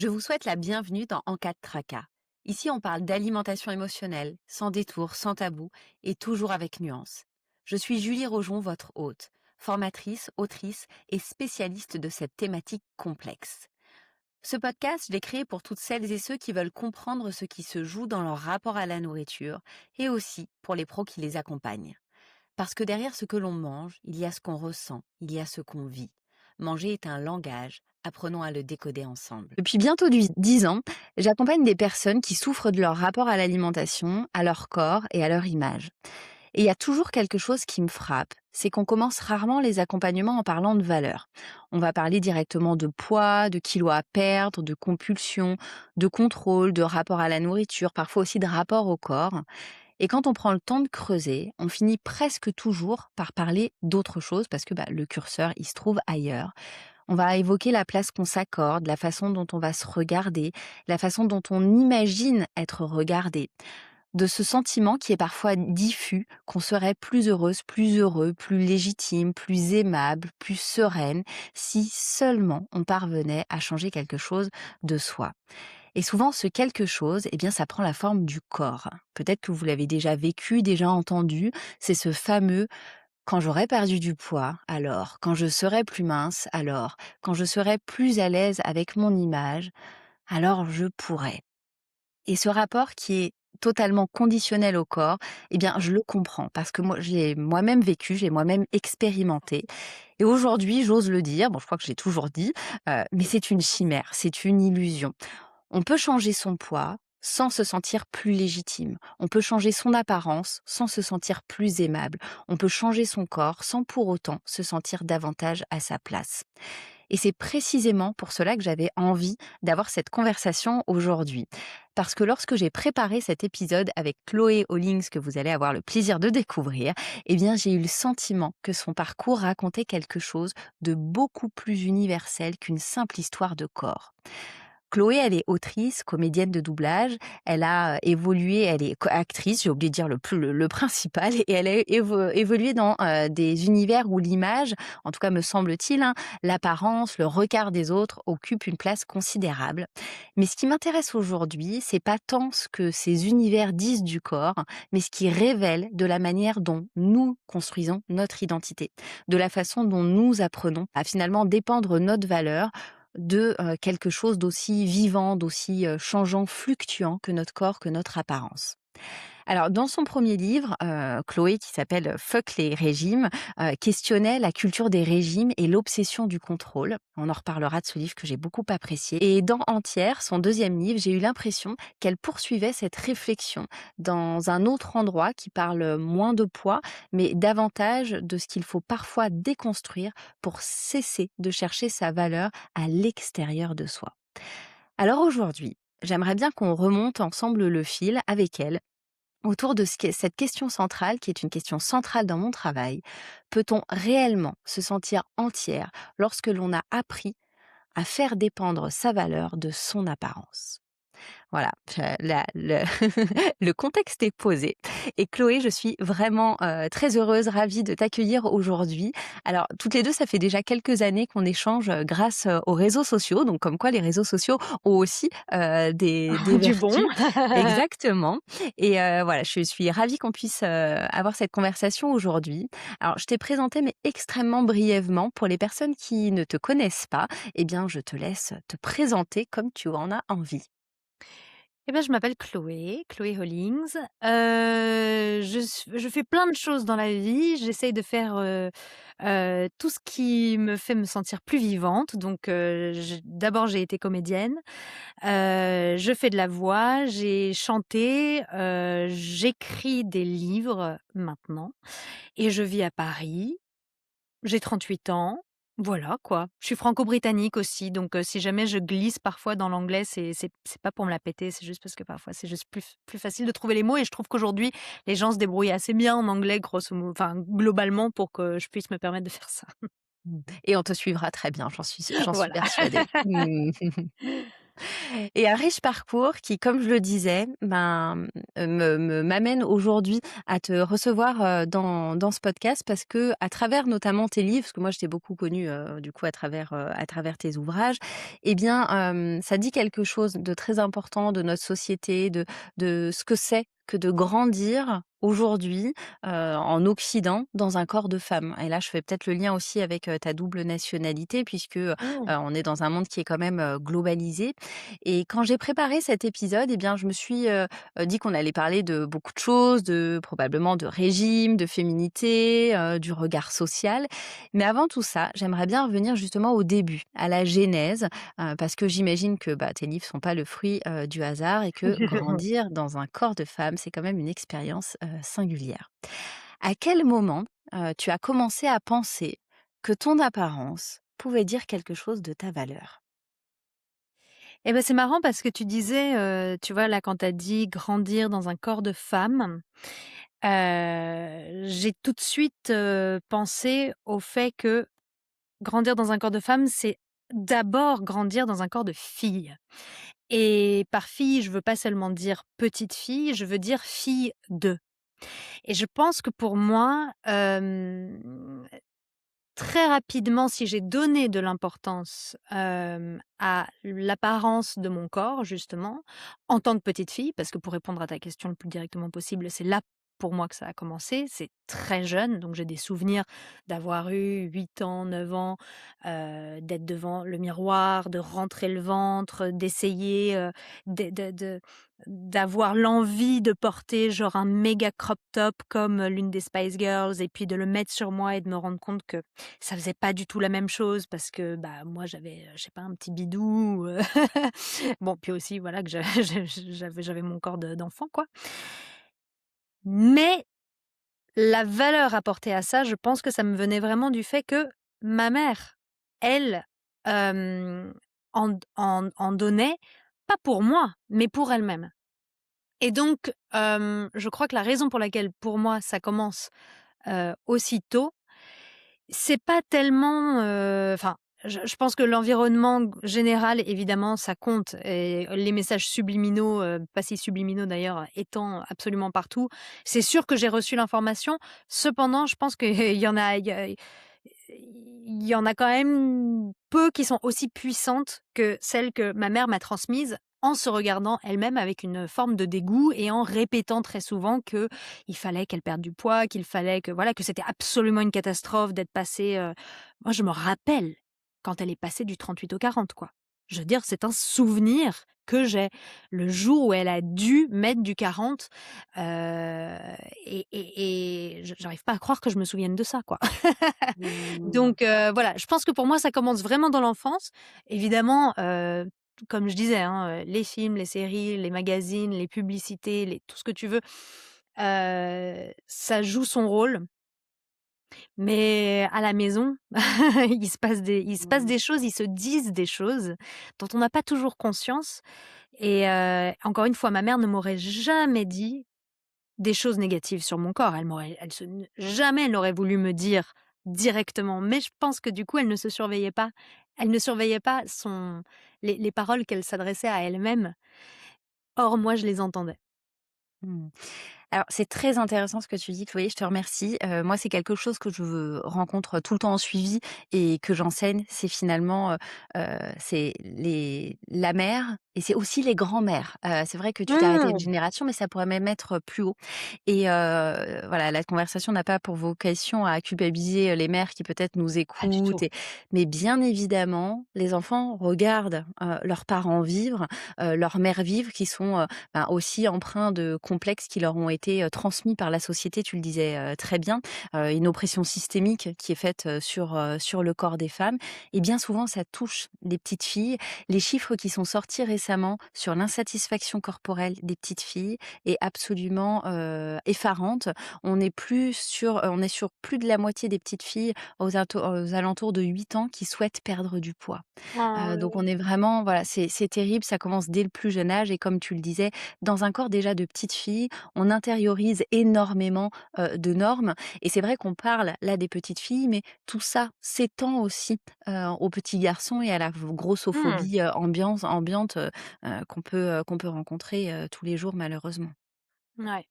Je vous souhaite la bienvenue dans En cas de tracas. Ici, on parle d'alimentation émotionnelle, sans détour, sans tabou et toujours avec nuance. Je suis Julie Rojon, votre hôte, formatrice, autrice et spécialiste de cette thématique complexe. Ce podcast, je l'ai créé pour toutes celles et ceux qui veulent comprendre ce qui se joue dans leur rapport à la nourriture et aussi pour les pros qui les accompagnent. Parce que derrière ce que l'on mange, il y a ce qu'on ressent, il y a ce qu'on vit. Manger est un langage, apprenons à le décoder ensemble. Depuis bientôt 10 ans, j'accompagne des personnes qui souffrent de leur rapport à l'alimentation, à leur corps et à leur image. Et il y a toujours quelque chose qui me frappe, c'est qu'on commence rarement les accompagnements en parlant de valeurs. On va parler directement de poids, de kilos à perdre, de compulsion, de contrôle, de rapport à la nourriture, parfois aussi de rapport au corps. Et quand on prend le temps de creuser, on finit presque toujours par parler d'autre chose parce que le curseur, il se trouve ailleurs. On va évoquer la place qu'on s'accorde, la façon dont on va se regarder, la façon dont on imagine être regardé. De ce sentiment qui est parfois diffus, qu'on serait plus heureuse, plus heureux, plus légitime, plus aimable, plus sereine, si seulement on parvenait à changer quelque chose de soi. Et souvent, ce quelque chose, eh bien, ça prend la forme du corps. Peut-être que vous l'avez déjà vécu, déjà entendu. C'est ce fameux quand j'aurai perdu du poids, alors, quand je serai plus mince, alors, quand je serai plus à l'aise avec mon image, alors je pourrai. Et ce rapport qui est totalement conditionnel au corps, eh bien, je le comprends parce que moi, je l'ai moi-même vécu, j'ai moi-même expérimenté. Et aujourd'hui, j'ose le dire, bon, je crois que j'ai toujours dit, mais c'est une chimère, c'est une illusion. On peut changer son poids sans se sentir plus légitime. On peut changer son apparence sans se sentir plus aimable. On peut changer son corps sans pour autant se sentir davantage à sa place. Et c'est précisément pour cela que j'avais envie d'avoir cette conversation aujourd'hui. Parce que lorsque j'ai préparé cet épisode avec Chloé Hollings, que vous allez avoir le plaisir de découvrir, eh bien, j'ai eu le sentiment que son parcours racontait quelque chose de beaucoup plus universel qu'une simple histoire de corps. Chloé, elle est autrice, comédienne de doublage. Elle a évolué, elle est actrice, j'ai oublié de dire le principal, et elle a évolué dans des univers où l'image, en tout cas me semble-t-il, hein, l'apparence, le regard des autres occupe une place considérable. Mais ce qui m'intéresse aujourd'hui, c'est pas tant ce que ces univers disent du corps, mais ce qui révèle de la manière dont nous construisons notre identité, de la façon dont nous apprenons à finalement dépendre notre valeur de quelque chose d'aussi vivant, d'aussi changeant, fluctuant que notre corps, que notre apparence. Alors, dans son premier livre, Chloé, qui s'appelle Fuck les régimes, questionnait la culture des régimes et l'obsession du contrôle. On en reparlera de ce livre que j'ai beaucoup apprécié. Et dans Entière, son deuxième livre, j'ai eu l'impression qu'elle poursuivait cette réflexion dans un autre endroit qui parle moins de poids, mais davantage de ce qu'il faut parfois déconstruire pour cesser de chercher sa valeur à l'extérieur de soi. Alors aujourd'hui, j'aimerais bien qu'on remonte ensemble le fil avec elle autour de cette question centrale, qui est une question centrale dans mon travail. Peut-on réellement se sentir entière lorsque l'on a appris à faire dépendre sa valeur de son apparence? Voilà, le contexte est posé. Et Chloé, je suis vraiment très heureuse, ravie de t'accueillir aujourd'hui. Alors, toutes les deux, ça fait déjà quelques années qu'on échange grâce aux réseaux sociaux. Donc, comme quoi les réseaux sociaux ont aussi des Du bon. vertus. Exactement. Et voilà, je suis ravie qu'on puisse avoir cette conversation aujourd'hui. Alors, je t'ai présenté, mais extrêmement brièvement. Pour les personnes qui ne te connaissent pas, eh bien, je te laisse te présenter comme tu en as envie. Eh ben, je m'appelle Chloé, Chloé Hollings. Je fais plein de choses dans la vie. J'essaye de faire, tout ce qui me fait me sentir plus vivante. Donc, d'abord, j'ai été comédienne. Je fais de la voix, j'ai chanté, j'écris des livres maintenant et je vis à Paris. J'ai 38 ans, voilà quoi. Je suis franco-britannique aussi, donc si jamais je glisse parfois dans l'anglais, c'est pas pour me la péter, c'est juste parce que parfois c'est juste plus facile de trouver les mots et je trouve qu'aujourd'hui, les gens se débrouillent assez bien en anglais grosso mo enfin globalement pour que je puisse me permettre de faire ça. Et on te suivra très bien, j'en suis Voilà. persuadée. Mmh. Et un riche parcours qui, comme je le disais, m'amène aujourd'hui à te recevoir, dans ce podcast parce que à travers notamment tes livres, parce que moi je t'ai beaucoup connu, du coup à travers tes ouvrages et bien, ça dit quelque chose de très important de notre société, de ce que c'est que de grandir aujourd'hui, en Occident dans un corps de femme. Et là, je fais peut-être le lien aussi avec, ta double nationalité puisque, Mmh. on est dans un monde qui est quand même, globalisé. Et quand j'ai préparé cet épisode, eh bien, je me suis, dit qu'on allait parler de beaucoup de choses, de probablement de régime, de féminité, du regard social. Mais avant tout ça, j'aimerais bien revenir justement au début, à la genèse, parce que j'imagine que, bah, tes livres sont pas le fruit, du hasard et que grandir dans un corps de femme, c'est quand même une expérience, singulière. À quel moment, tu as commencé à penser que ton apparence pouvait dire quelque chose de ta valeur? Et ben c'est marrant parce que tu disais, tu vois, là, quand tu as dit: «Grandir dans un corps de femme», j'ai tout de suite, pensé au fait que grandir dans un corps de femme, c'est d'abord grandir dans un corps de fille. Et par fille, je veux pas seulement dire petite fille, je veux dire fille de. Et je pense que pour moi, très rapidement, si j'ai donné de l'importance, à l'apparence de mon corps justement, en tant que petite fille, parce que pour répondre à ta question le plus directement possible, c'est là pour moi que ça a commencé. C'est très jeune, donc j'ai des souvenirs d'avoir eu 8 ans, 9 ans, d'être devant le miroir, de rentrer le ventre, d'essayer, de d'avoir l'envie de porter genre un méga crop top comme l'une des Spice Girls et puis de le mettre sur moi et de me rendre compte que ça faisait pas du tout la même chose parce que, bah, moi j'avais, je sais pas, un petit bidou, bon, puis aussi voilà que j'avais mon corps d'enfant quoi. Mais la valeur apportée à ça, je pense que ça me venait vraiment du fait que ma mère, elle, hem, en donnait, pas pour moi, mais pour elle-même. Et donc, je crois que la raison pour laquelle, pour moi, ça commence, aussitôt, c'est pas tellement, enfin, je pense que l'environnement général, évidemment, ça compte et les messages subliminaux, pas si subliminaux d'ailleurs, étant absolument partout, c'est sûr que j'ai reçu l'information. Cependant, je pense qu'il y en a il y en a quand même peu qui sont aussi puissantes que celles que ma mère m'a transmises en se regardant elle-même avec une forme de dégoût et en répétant très souvent que il fallait qu'elle perde du poids, qu'il fallait que voilà, que c'était absolument une catastrophe d'être passée, moi je me rappelle quand elle est passée du 38 au 40 quoi. Je veux dire, c'est un souvenir que j'ai. Le jour où elle a dû mettre du 40, heu et j'arrive pas à croire que je me souvienne de ça, quoi. Mmh. Donc voilà, je pense que pour moi, ça commence vraiment dans l'enfance. Évidemment, comme je disais, hein, les films, les séries, les magazines, les publicités, les tout ce que tu veux, ça joue son rôle. Mais à la maison, il se passe des choses, ils se disent des choses dont on n'a pas toujours conscience et encore une fois, ma mère ne m'aurait jamais dit des choses négatives sur mon corps. Jamais elle n'aurait voulu me dire directement, mais je pense que du coup, elle ne se surveillait pas. Elle ne surveillait pas les paroles qu'elle s'adressait à elle-même. Or moi, je les entendais. Mmh. Alors, c'est très intéressant ce que tu dis, Chloé, je te remercie. Moi, c'est quelque chose que je rencontre tout le temps en suivi et que j'enseigne. C'est finalement, c'est la mère et c'est aussi les grands-mères. C'est vrai que tu t'es arrêtée à une Mmh. génération, mais ça pourrait même être plus haut et voilà, la conversation n'a pas pour vocation à culpabiliser, les mères qui peut-être nous Pas du écoutent tout. mais bien évidemment, les enfants regardent, leurs parents vivre, leurs mères vivre qui sont, aussi empreints de complexes qui leur ont été, transmis par la société, tu le disais, très bien, une oppression systémique qui est faite, sur le corps des femmes et bien souvent ça touche les petites filles. Les chiffres qui sont sortis récemment sur l'insatisfaction corporelle des petites filles est absolument, effarante. On est sur plus de la moitié des petites filles aux alentours de 8 ans qui souhaitent perdre du poids. Oh Donc on est vraiment voilà, c'est terrible, ça commence dès le plus jeune âge et comme tu le disais, dans un corps déjà de petite fille, on intériorise énormément, de normes et c'est vrai qu'on parle là des petites filles, mais tout ça s'étend aussi, aux petits garçons et à la Mmh. grossophobie, ambiante, qu'on peut rencontrer, tous les jours malheureusement. Ouais.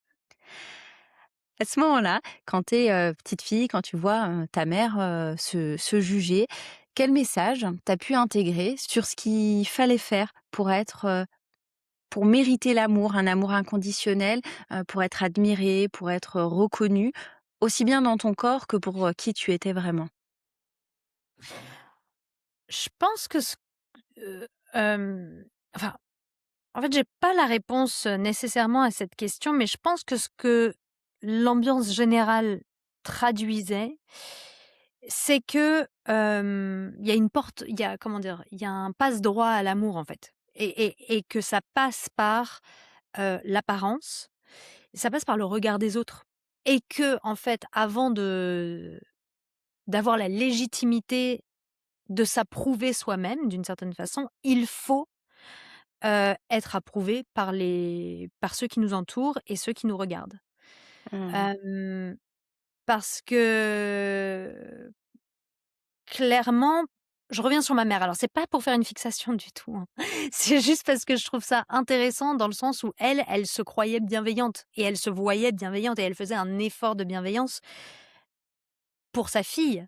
À ce moment-là, quand tu es, petite fille, quand tu vois, ta mère, se juger, quel message tu as pu intégrer sur ce qu'il fallait faire pour être, pour mériter l'amour, un amour inconditionnel, pour être admirée, pour être, reconnue, aussi bien dans ton corps que pour, qui tu étais vraiment? Je pense que enfin, en fait, j'ai pas la réponse, nécessairement à cette question, mais je pense que ce que l'ambiance générale traduisait, c'est que, il y a comment dire? Il y a un passe-droit à l'amour, en fait et que ça passe par, l'apparence, ça passe par le regard des autres et que en fait, avant de d'avoir la légitimité de s'approuver soi-même d'une certaine façon, il faut, être approuvé par ceux qui nous entourent et ceux qui nous regardent. Mmh. Hem, Parce que clairement, je reviens sur ma mère. Alors c'est pas pour faire une fixation du tout, hein. C'est juste parce que je trouve ça intéressant dans le sens où elle, elle se croyait bienveillante et elle se voyait bienveillante et elle faisait un effort de bienveillance pour sa fille.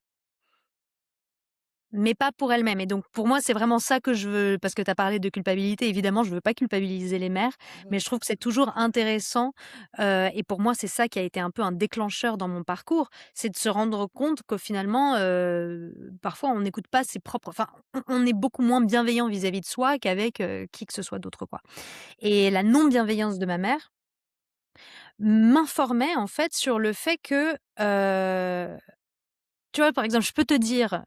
Mais pas pour elle-même et donc pour moi, c'est vraiment ça que je veux parce que tu as parlé de culpabilité, évidemment, je veux pas culpabiliser les mères, mais je trouve que c'est toujours intéressant, et pour moi, c'est ça qui a été un peu un déclencheur dans mon parcours, c'est de se rendre compte que finalement, parfois on n'écoute pas ses propres enfin, on est beaucoup moins bienveillant vis-à-vis de soi qu'avec, qui que ce soit d'autre, quoi et la non-bienveillance de ma mère m'informait en fait sur le fait que, tu vois, par exemple, je peux te dire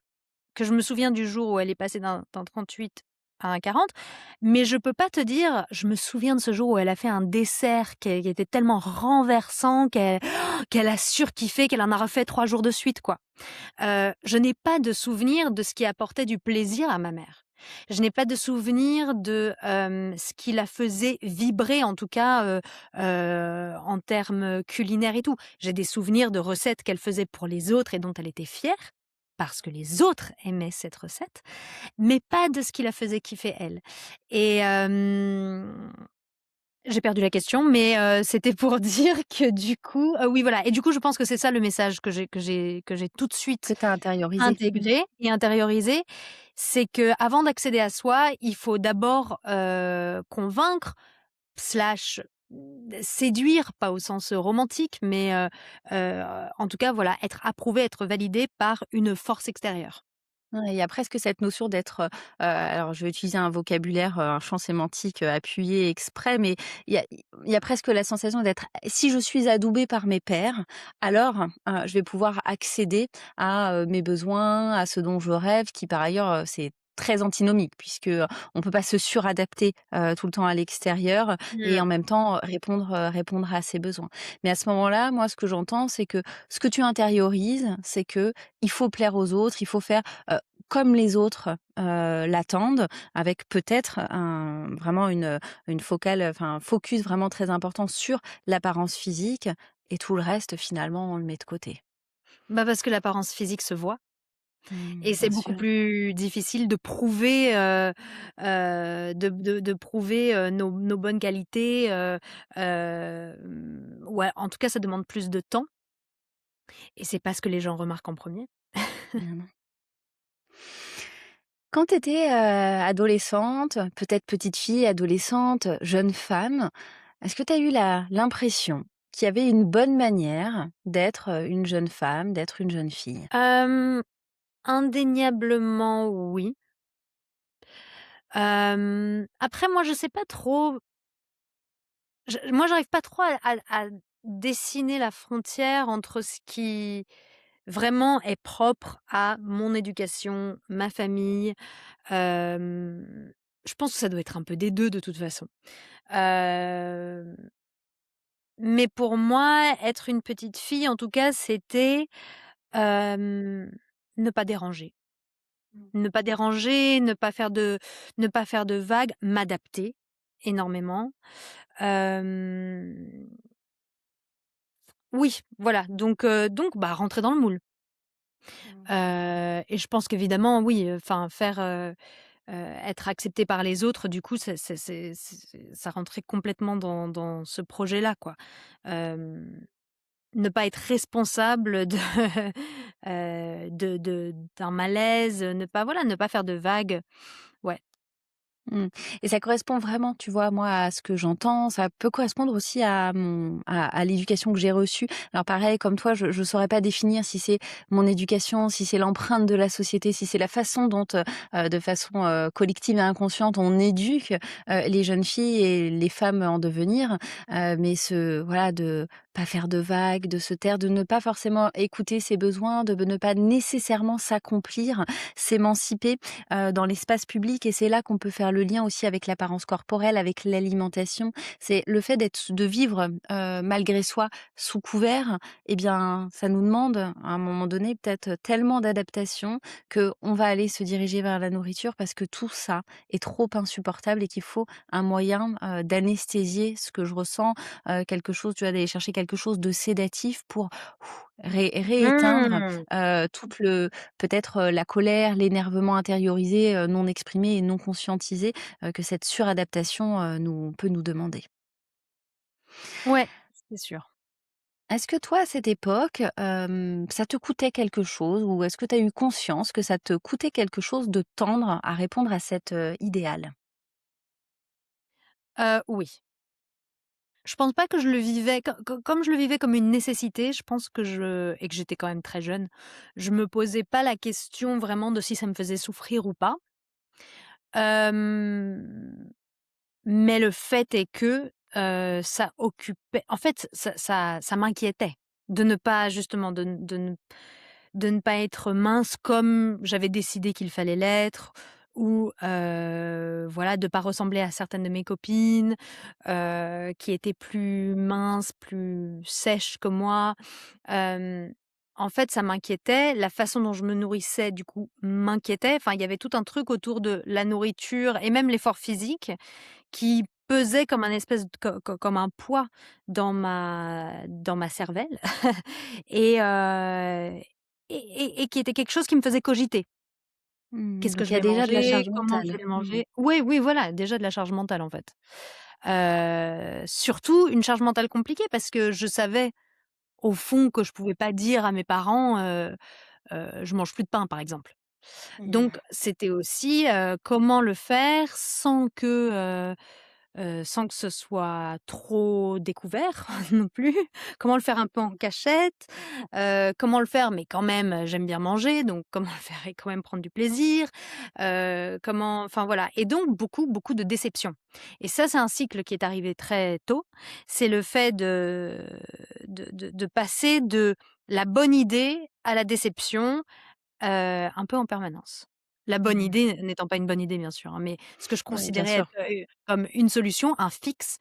que je me souviens du jour où elle est passée d'un 38 à un 40, mais je peux pas te dire: «Je me souviens de ce jour où elle a fait un dessert qui était tellement renversant qu'elle a surkiffé, qu'elle en a refait 3 jours de suite», quoi. Je n'ai pas de souvenir de ce qui apportait du plaisir à ma mère. Je n'ai pas de souvenir de, ce qui la faisait vibrer en tout cas, en termes culinaires et tout. J'ai des souvenirs de recettes qu'elle faisait pour les autres et dont elle était fière, parce que les autres aimaient cette recette, mais pas de ce qui la faisait kiffer elle et j'ai perdu la question, mais c'était pour dire que du coup oui voilà et du coup je pense que c'est ça le message que j'ai tout de suite Que tu as intériorisé? intégré et intériorisé. C'est qu'avant d'accéder à soi, il faut d'abord, convaincre slash, séduire, pas au sens, romantique, mais en tout cas voilà, être approuvé, être validé par une force extérieure. Ouais, il y a presque cette notion d'être, alors je vais utiliser un vocabulaire, un champ sémantique, appuyé exprès, mais il y a presque la sensation d'être si je suis adoubée par mes pairs, alors, je vais pouvoir accéder à, mes besoins, à ce dont je rêve, qui par ailleurs, c'est très antinomique puisque, on peut pas se suradapter, tout le temps à l'extérieur et en Mmh. même temps, répondre à ses besoins. Mais à ce moment-là, moi, ce que j'entends, c'est que ce que tu intériorises, c'est que il faut plaire aux autres, il faut faire, comme les autres, l'attendent, avec peut-être vraiment une focale, enfin un focus vraiment très important sur l'apparence physique et tout le reste finalement on le met de côté. Bah, parce que l'apparence physique se voit et c'est Bien beaucoup sûr. plus difficile de prouver, de prouver, nos bonnes qualités, ouais, en tout cas, ça demande plus de temps et c'est pas ce que les gens remarquent en premier. Non, non. Quand tu étais, adolescente, peut-être petite fille, adolescente, jeune femme, est-ce que tu as eu la l'impression qu'il y avait une bonne manière d'être, une jeune femme, d'être une jeune fille? Indéniablement oui. Après moi, je sais pas trop moi, j'arrive pas trop à dessiner la frontière entre ce qui vraiment est propre à mon éducation, ma famille. Hem, je pense que ça doit être un peu des 2 de toute façon. Hem, mais pour moi, être une petite fille, en tout cas, c'était, hem, ne pas déranger. Ne pas déranger, ne pas faire de vagues, m'adapter énormément. Hem oui, voilà, donc bah, rentrer dans le moule. Mmh. Et je pense qu'évidemment, oui, enfin faire, être accepté par les autres, du coup, ça rentrait complètement dans ce projet-là, quoi. Hem, Ne pas être responsable de, d'un malaise, ne pas, voilà, ne pas faire de vagues. Ouais. Mmh. Et ça correspond vraiment, tu vois, moi, à ce que j'entends. Ça peut correspondre aussi à l'éducation que j'ai reçue. Alors pareil, comme toi, je saurais pas définir si c'est mon éducation, si c'est l'empreinte de la société, si c'est la façon dont, de façon, collective et inconsciente, on éduque, les jeunes filles et les femmes en devenir. Mais voilà, de pas faire de vagues, de se taire, de ne pas forcément écouter ses besoins, de ne pas nécessairement s'accomplir, s'émanciper dans l'espace public, et c'est là qu'on peut faire le lien aussi avec l'apparence corporelle, avec l'alimentation. C'est le fait de vivre, malgré soi sous couvert, eh bien, ça nous demande, à un moment donné, peut-être tellement d'adaptation qu'on va aller se diriger vers la nourriture parce que tout ça est trop insupportable et qu'il faut un moyen, d'anesthésier ce que je ressens, quelque chose, tu vois, d'aller chercher quelque chose de sédatif pour rééteindre, Mmh. toute le peut-être, la colère, l'énervement intériorisé, non exprimé et non conscientisé, que cette suradaptation, nous demander. Ouais, c'est sûr. Est-ce que toi, à cette époque, ça te coûtait quelque chose, ou est-ce que tu as eu conscience que ça te coûtait quelque chose de tendre à répondre à cet, idéal? Oui. Je pense pas que je le vivais comme je le vivais comme une nécessité, je pense que j'étais quand même très jeune, je me posais pas la question vraiment de si ça me faisait souffrir ou pas. Hem, mais le fait est que, ça occupait, en fait, ça m'inquiétait de ne pas, justement, de ne pas être mince comme j'avais décidé qu'il fallait l'être, ou voilà, de pas ressembler à certaines de mes copines, qui étaient plus minces, plus sèches que moi. Hem, En fait, ça m'inquiétait. La façon dont je me nourrissais, du coup, m'inquiétait. Enfin, il y avait tout un truc autour de la nourriture et même l'effort physique qui pesait comme un espèce de comme un poids dans ma cervelle et qui était quelque chose qui me faisait cogiter. Mmh, Qu'est-ce que donc je il y a vais déjà de la manger? charge Comment je mentale. vais Mmh. manger? Oui, oui, voilà, déjà de la charge mentale, en fait. Surtout une charge mentale compliquée parce que je savais, au fond, que je pouvais pas dire à mes parents, «Je mange plus de pain», par exemple. Mmh. Donc c'était aussi, comment le faire sans que ce soit trop découvert non plus. Comment le faire un peu en cachette? Comment le faire, mais quand même, j'aime bien manger, donc comment le faire et quand même prendre du plaisir? Comment, enfin voilà, et donc beaucoup, beaucoup de déceptions, et ça, c'est un cycle qui est arrivé très tôt. C'est le fait de passer de la bonne idée à la déception, un peu en permanence. La bonne Mmh. idée n'étant pas une bonne idée, bien sûr, hein, mais ce que je Oui, bien considérais sûr. être, comme une solution, un fixe,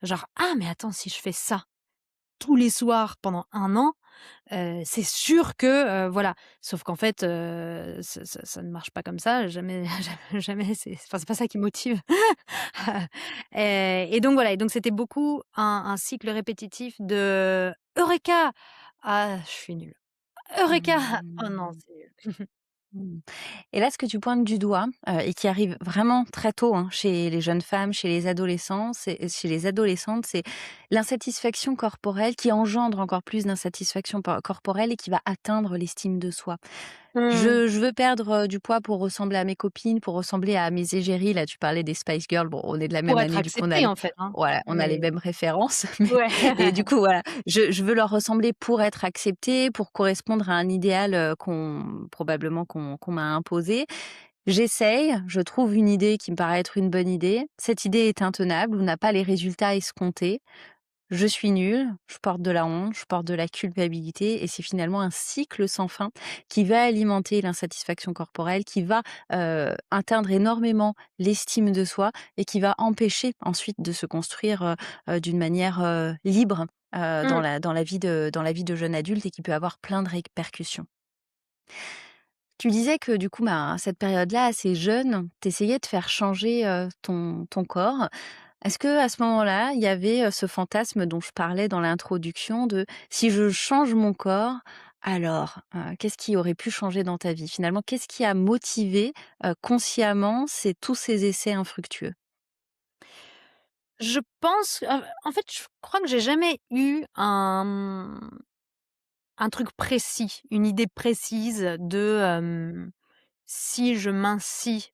genre: «Ah mais attends, si je fais ça tous les soirs pendant 1 an, c'est sûr que, voilà». Sauf qu'en fait, ça ne marche pas comme ça, jamais jamais, c'est pas ça qui motive. Et donc voilà, et donc c'était beaucoup un cycle répétitif de: «Eureka! Ah, je suis nulle. Eureka! Oh non, Mmh. c'est nul». Mmh. Et là, ce que tu pointes du doigt, et qui arrive vraiment très tôt, hein, chez les jeunes femmes, chez les adolescents, chez les adolescentes, c'est l'insatisfaction corporelle qui engendre encore plus d'insatisfaction corporelle et qui va atteindre l'estime de soi. Mmh. Je veux perdre, du poids pour ressembler à mes copines, pour ressembler à mes égéries. Là, tu parlais des Spice Girls. Bon, on est de la Pour même être année, du coup, on a accepté, les en fait, hein. voilà, on a les Mais mêmes références. Mais ouais. et du coup, voilà, je veux leur ressembler pour être acceptée, pour correspondre à un idéal, qu'on m'a imposé. J'essaye, je trouve une idée qui me paraît être une bonne idée. Cette idée est intenable ou n'a pas les résultats escomptés. Je suis nulle, je porte de la honte, je porte de la culpabilité, et c'est finalement un cycle sans fin qui va alimenter l'insatisfaction corporelle, qui va, atteindre énormément l'estime de soi et qui va empêcher ensuite de se construire, d'une manière, libre, Mmh. dans la vie de jeune adulte, et qui peut avoir plein de répercussions. Tu disais que du coup, bah, à cette période-là, assez jeune, tu essayais de faire changer, ton corps. Est-ce que à ce moment-là, il y avait, ce fantasme dont je parlais dans l'introduction de: «Si je change mon corps, alors, qu'est-ce qui aurait pu changer dans ta vie?» Finalement, qu'est-ce qui a motivé, consciemment tous ces essais infructueux? Je pense, en fait, je crois que j'ai jamais eu un truc précis, une idée précise de, si je mincis,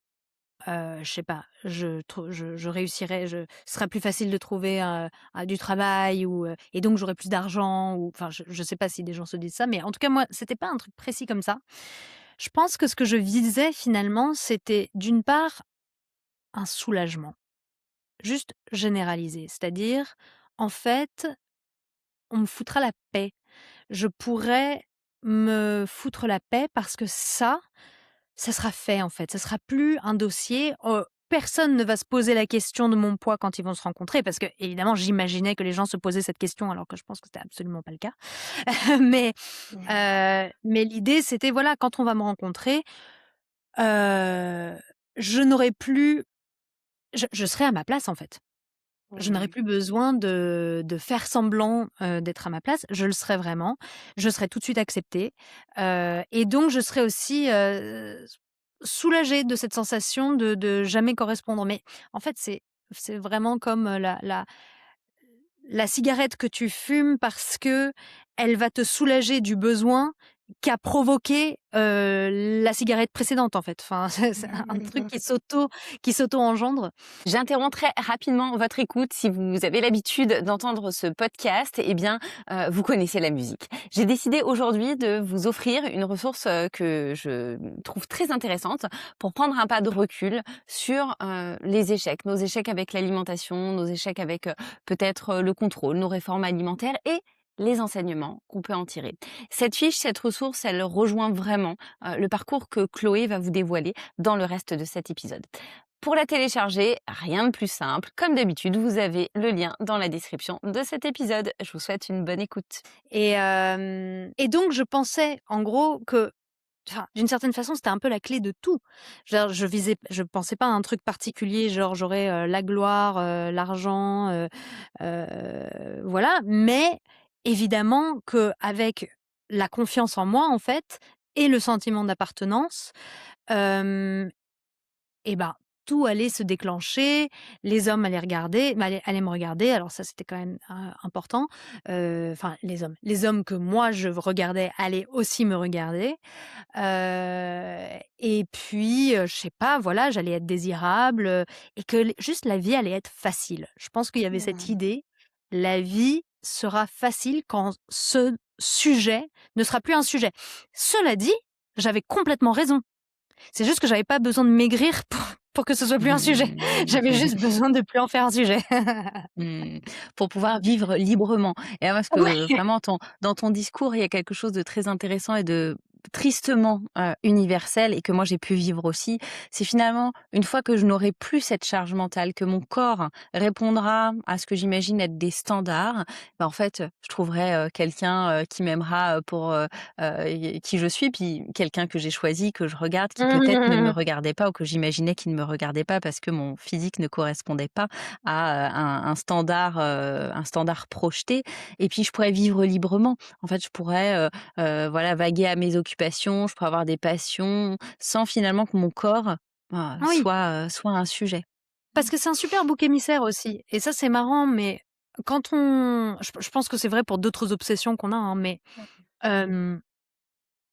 je sais pas, je réussirais, ce sera plus facile de trouver, du travail ou, et donc j'aurai plus d'argent ou enfin je sais pas si des gens se disent ça, mais en tout cas moi, c'était pas un truc précis comme ça. Je pense que ce que je visais finalement, c'était d'une part un soulagement, juste généralisé. C'est-à-dire, en fait, on me foutra la paix. Je pourrais me foutre la paix parce que ça sera fait en fait. Ça sera plus un dossier. Personne ne va se poser la question de mon poids quand ils vont se rencontrer parce que évidemment j'imaginais que les gens se posaient cette question alors que je pense que c'était absolument pas le cas. mais mais l'idée c'était voilà quand on va me rencontrer, je n'aurai plus, je serai à ma place en fait. Je n'aurais Mmh. plus besoin de faire semblant, d'être à ma place. Je le serais vraiment. Je serais tout de suite acceptée, et donc je serais aussi, soulagée de cette sensation de jamais correspondre. Mais en fait, c'est vraiment comme, la cigarette que tu fumes parce que elle va te soulager du besoin qu'a provoqué, la cigarette précédente, en fait. Enfin, c'est un truc qui s'auto-engendre. J'interromps très rapidement votre écoute. Si vous avez l'habitude d'entendre ce podcast, eh bien, vous connaissez la musique. J'ai décidé aujourd'hui de vous offrir une ressource, que je trouve très intéressante pour prendre un pas de recul sur, les échecs, nos échecs avec l'alimentation, nos échecs avec, peut-être, le contrôle, nos réformes alimentaires et les enseignements qu'on peut en tirer. Cette fiche, cette ressource, elle rejoint vraiment, le parcours que Chloé va vous dévoiler dans le reste de cet épisode. Pour la télécharger, rien de plus simple. Comme d'habitude, vous avez le lien dans la description de cet épisode. Je vous souhaite une bonne écoute. Et donc je pensais en gros que enfin, d'une certaine façon, c'était un peu la clé de tout. Genre je pensais pas à un truc particulier, genre j'aurais, la gloire, l'argent, voilà. Mais évidemment qu'avec la confiance en moi, en fait, et le sentiment d'appartenance, hem et ben, tout allait se déclencher, les hommes allaient me regarder, alors ça, c'était quand même, important, enfin les hommes que moi je regardais allaient aussi me regarder, et puis, je sais pas, voilà, j'allais être désirable, et que l juste la vie allait être facile. Je pense qu'il y avait cette Mmh. idée, la vie sera facile quand ce sujet ne sera plus un sujet. Cela dit, j'avais complètement raison. C'est juste que j'avais pas besoin de maigrir pour que ce soit plus un sujet. J'avais juste besoin de plus en faire un sujet. Mmh. Pour pouvoir vivre librement. Et parce que Ouais. vraiment dans ton discours, il y a quelque chose de très intéressant et de tristement, universel et que moi j'ai pu vivre aussi. C'est finalement une fois que je n'aurai plus cette charge mentale, que mon corps répondra à ce que j'imagine être des standards, bah, en fait, je trouverai, quelqu'un, qui m'aimera, pour, qui je suis, puis quelqu'un que j'ai choisi, que je regarde, qui peut-être ne me regardait pas ou que j'imaginais qu'il ne me regardait pas parce que mon physique ne correspondait pas à, un standard projeté et puis je pourrais vivre librement. En fait, je pourrais, voilà, vaguer à mes occupations, je pourrais avoir des passions sans finalement que mon corps, Oui, soit un sujet. parce que c'est un super bouc émissaire aussi et ça, c'est marrant, mais quand on je pense que c'est vrai pour d'autres obsessions qu'on a, hein, mais hem,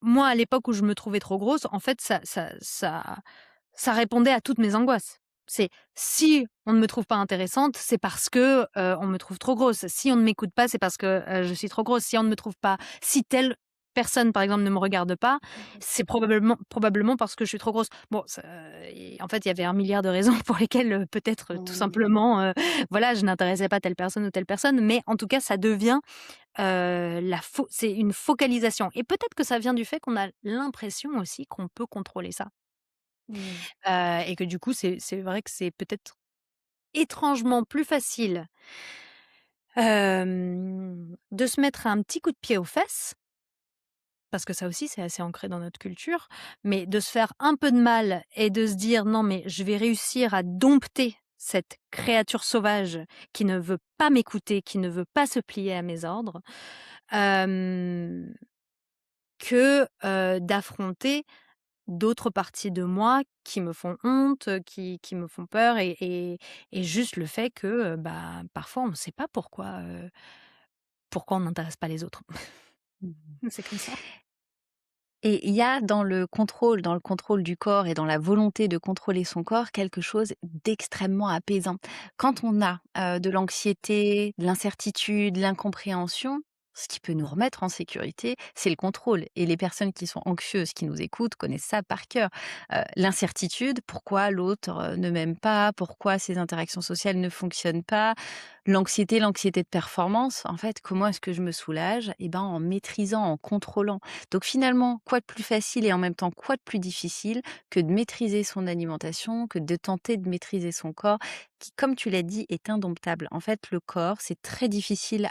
moi, à l'époque où je me trouvais trop grosse, en fait, ça répondait à toutes mes angoisses. C'est si on ne me trouve pas intéressante, c'est parce que, on me trouve trop grosse. Si on ne m'écoute pas, c'est parce que, je suis trop grosse. Si on ne me trouve pas si telle personne, par exemple, ne me regarde pas, c'est probablement parce que je suis trop grosse. Bon, ça et en fait, il y avait un milliard de raisons pour lesquelles, peut-être, tout Mmh. simplement, voilà, je n'intéressais pas telle personne ou telle personne, mais en tout cas, ça devient, c'est une focalisation et peut-être que ça vient du fait qu'on a l'impression aussi qu'on peut contrôler ça. Mmh. Et que du coup, c'est vrai que c'est peut-être étrangement plus facile, de se mettre un petit coup de pied aux fesses, parce que ça aussi c'est assez ancré dans notre culture, mais de se faire un peu de mal et de se dire: «Non mais je vais réussir à dompter cette créature sauvage qui ne veut pas m'écouter, qui ne veut pas se plier à mes ordres, hem, d'affronter d'autres parties de moi qui me font honte, qui me font peur et juste le fait que, bah, parfois on ne sait pas pourquoi on n'intéresse pas les autres. Mmh. C'est comme ça. Et il y a dans le contrôle du corps et dans la volonté de contrôler son corps, quelque chose d'extrêmement apaisant. Quand on a, de l'anxiété, de l'incertitude, l'incompréhension, ce qui peut nous remettre en sécurité, c'est le contrôle et les personnes qui sont anxieuses, qui nous écoutent, connaissent ça par cœur. L'incertitude, pourquoi l'autre, ne m'aime pas? Pourquoi ces interactions sociales ne fonctionnent pas? L'anxiété de performance, en fait, comment est-ce que je me soulage? Et ben, en maîtrisant, en contrôlant. Donc finalement, quoi de plus facile et en même temps, quoi de plus difficile que de maîtriser son alimentation, que de tenter de maîtriser son corps qui, comme tu l'as dit, est indomptable. En fait, le corps, c'est très difficile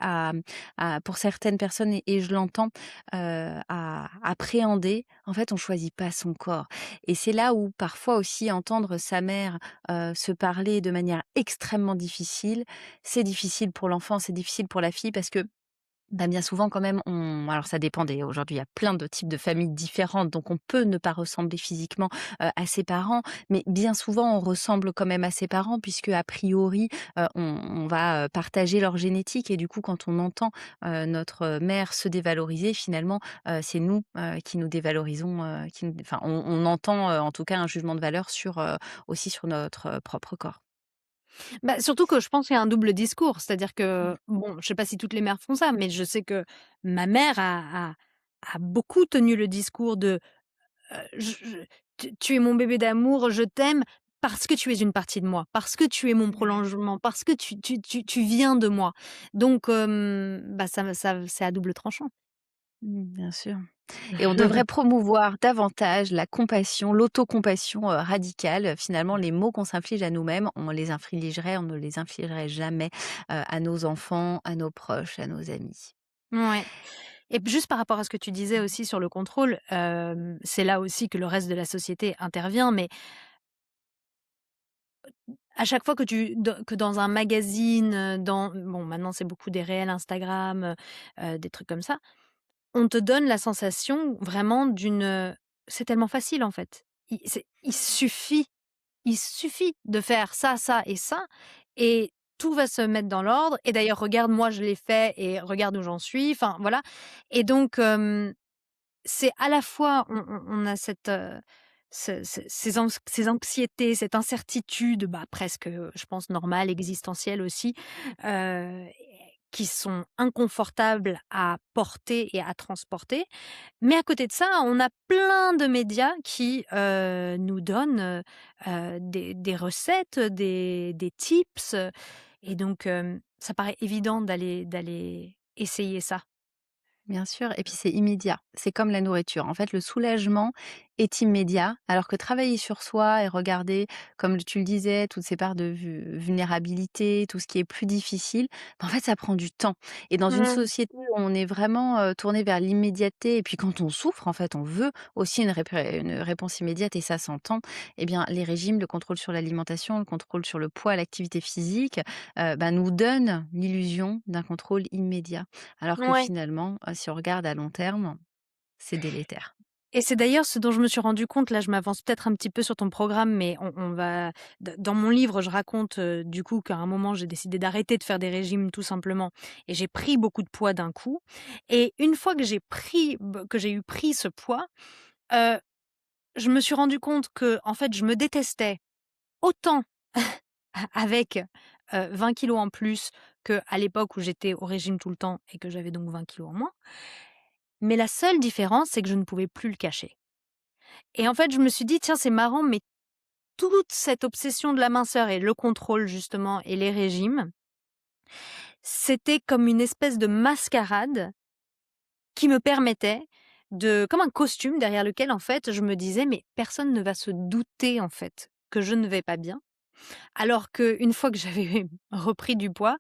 pour certaines personnes et je l'entends, à appréhender. En fait, on choisit pas son corps et c'est là où parfois aussi entendre sa mère, se parler de manière extrêmement difficile, c'est difficile pour l'enfant, c'est difficile pour la fille parce que bah, bien souvent quand même on alors ça dépend des aujourd'hui il y a plein de types de familles différentes, donc on peut ne pas ressembler physiquement, à ses parents, mais bien souvent on ressemble quand même à ses parents puisque a priori, on va, partager leur génétique et du coup quand on entend, notre mère se dévaloriser finalement, c'est nous, qui nous dévalorisons, qui nous enfin on entend, en tout cas un jugement de valeur sur, aussi sur notre, propre corps. Bah, surtout que je pense qu'il y a un double discours. C'est-à-dire que, bon, je sais pas si toutes les mères font ça, mais je sais que ma mère a beaucoup tenu le discours de, je tu es mon bébé d'amour, je t'aime parce que tu es une partie de moi, parce que tu es mon Ouais. prolongement, parce que tu viens de moi. Donc, bah, ça c'est à double tranchant. Bien sûr. Et on devrait promouvoir davantage la compassion, l'autocompassion, radicale. Finalement, les mots qu'on s'inflige à nous-mêmes, on ne les infligerait jamais, à nos enfants, à nos proches, à nos amis. Ouais. Et p juste par rapport à ce que tu disais aussi sur le contrôle, c'est là aussi que le reste de la société intervient, mais à chaque fois que dans un magazine, dans bon maintenant c'est beaucoup des réels Instagram, des trucs comme ça, on te donne la sensation vraiment c'est tellement facile en fait. Il suffit de faire ça, ça et ça et tout va se mettre dans l'ordre et d'ailleurs regarde moi je l'ai fait et regarde où j'en suis, enfin voilà et donc c'est à la fois on a cette, ces anxiétés, cette incertitude, bah, presque, je pense normale, existentielle aussi, heu, qui sont inconfortables à porter et à transporter. Mais à côté de ça, on a plein de médias qui, nous donnent, des recettes, des tips, et donc ça paraît évident d'aller essayer ça. Bien sûr et puis c'est immédiat. C'est comme la nourriture. En fait, le soulagement est immédiat, alors que travailler sur soi et regarder, comme tu le disais, toutes ces parts de vulnérabilité, tout ce qui est plus difficile, bah, en fait, ça prend du temps. Et dans une Mmh. société où on est vraiment, tourné vers l'immédiateté et puis quand on souffre, en fait, on veut aussi une réponse immédiate et ça s'entend. Eh bien, les régimes, le contrôle sur l'alimentation, le contrôle sur le poids, l'activité physique, bah, nous donnent l'illusion d'un contrôle immédiat. Alors que Ouais. finalement, si on regarde à long terme, c'est délétère. Et c'est d'ailleurs ce dont je me suis rendu compte, là je m'avance peut-être un petit peu sur ton programme, mais on va dans mon livre, je raconte, du coup qu'à un moment j'ai décidé d'arrêter de faire des régimes tout simplement et j'ai pris beaucoup de poids d'un coup et une fois que j'ai eu pris ce poids, heu, je me suis rendu compte que en fait je me détestais autant avec, 20 kilogrammes en plus qu'à l'époque où j'étais au régime tout le temps et que j'avais donc 20 kilogrammes en moins. Mais la seule différence, c'est que je ne pouvais plus le cacher. Et en fait, je me suis dit: «Tiens, c'est marrant, mais toute cette obsession de la minceur et le contrôle justement et les régimes, c'était comme une espèce de mascarade qui me permettait de comme un costume derrière lequel en fait je me disais: "Mais personne ne va se douter en fait que je ne vais pas bien"». Alors qu'une fois que j'avais repris du poids,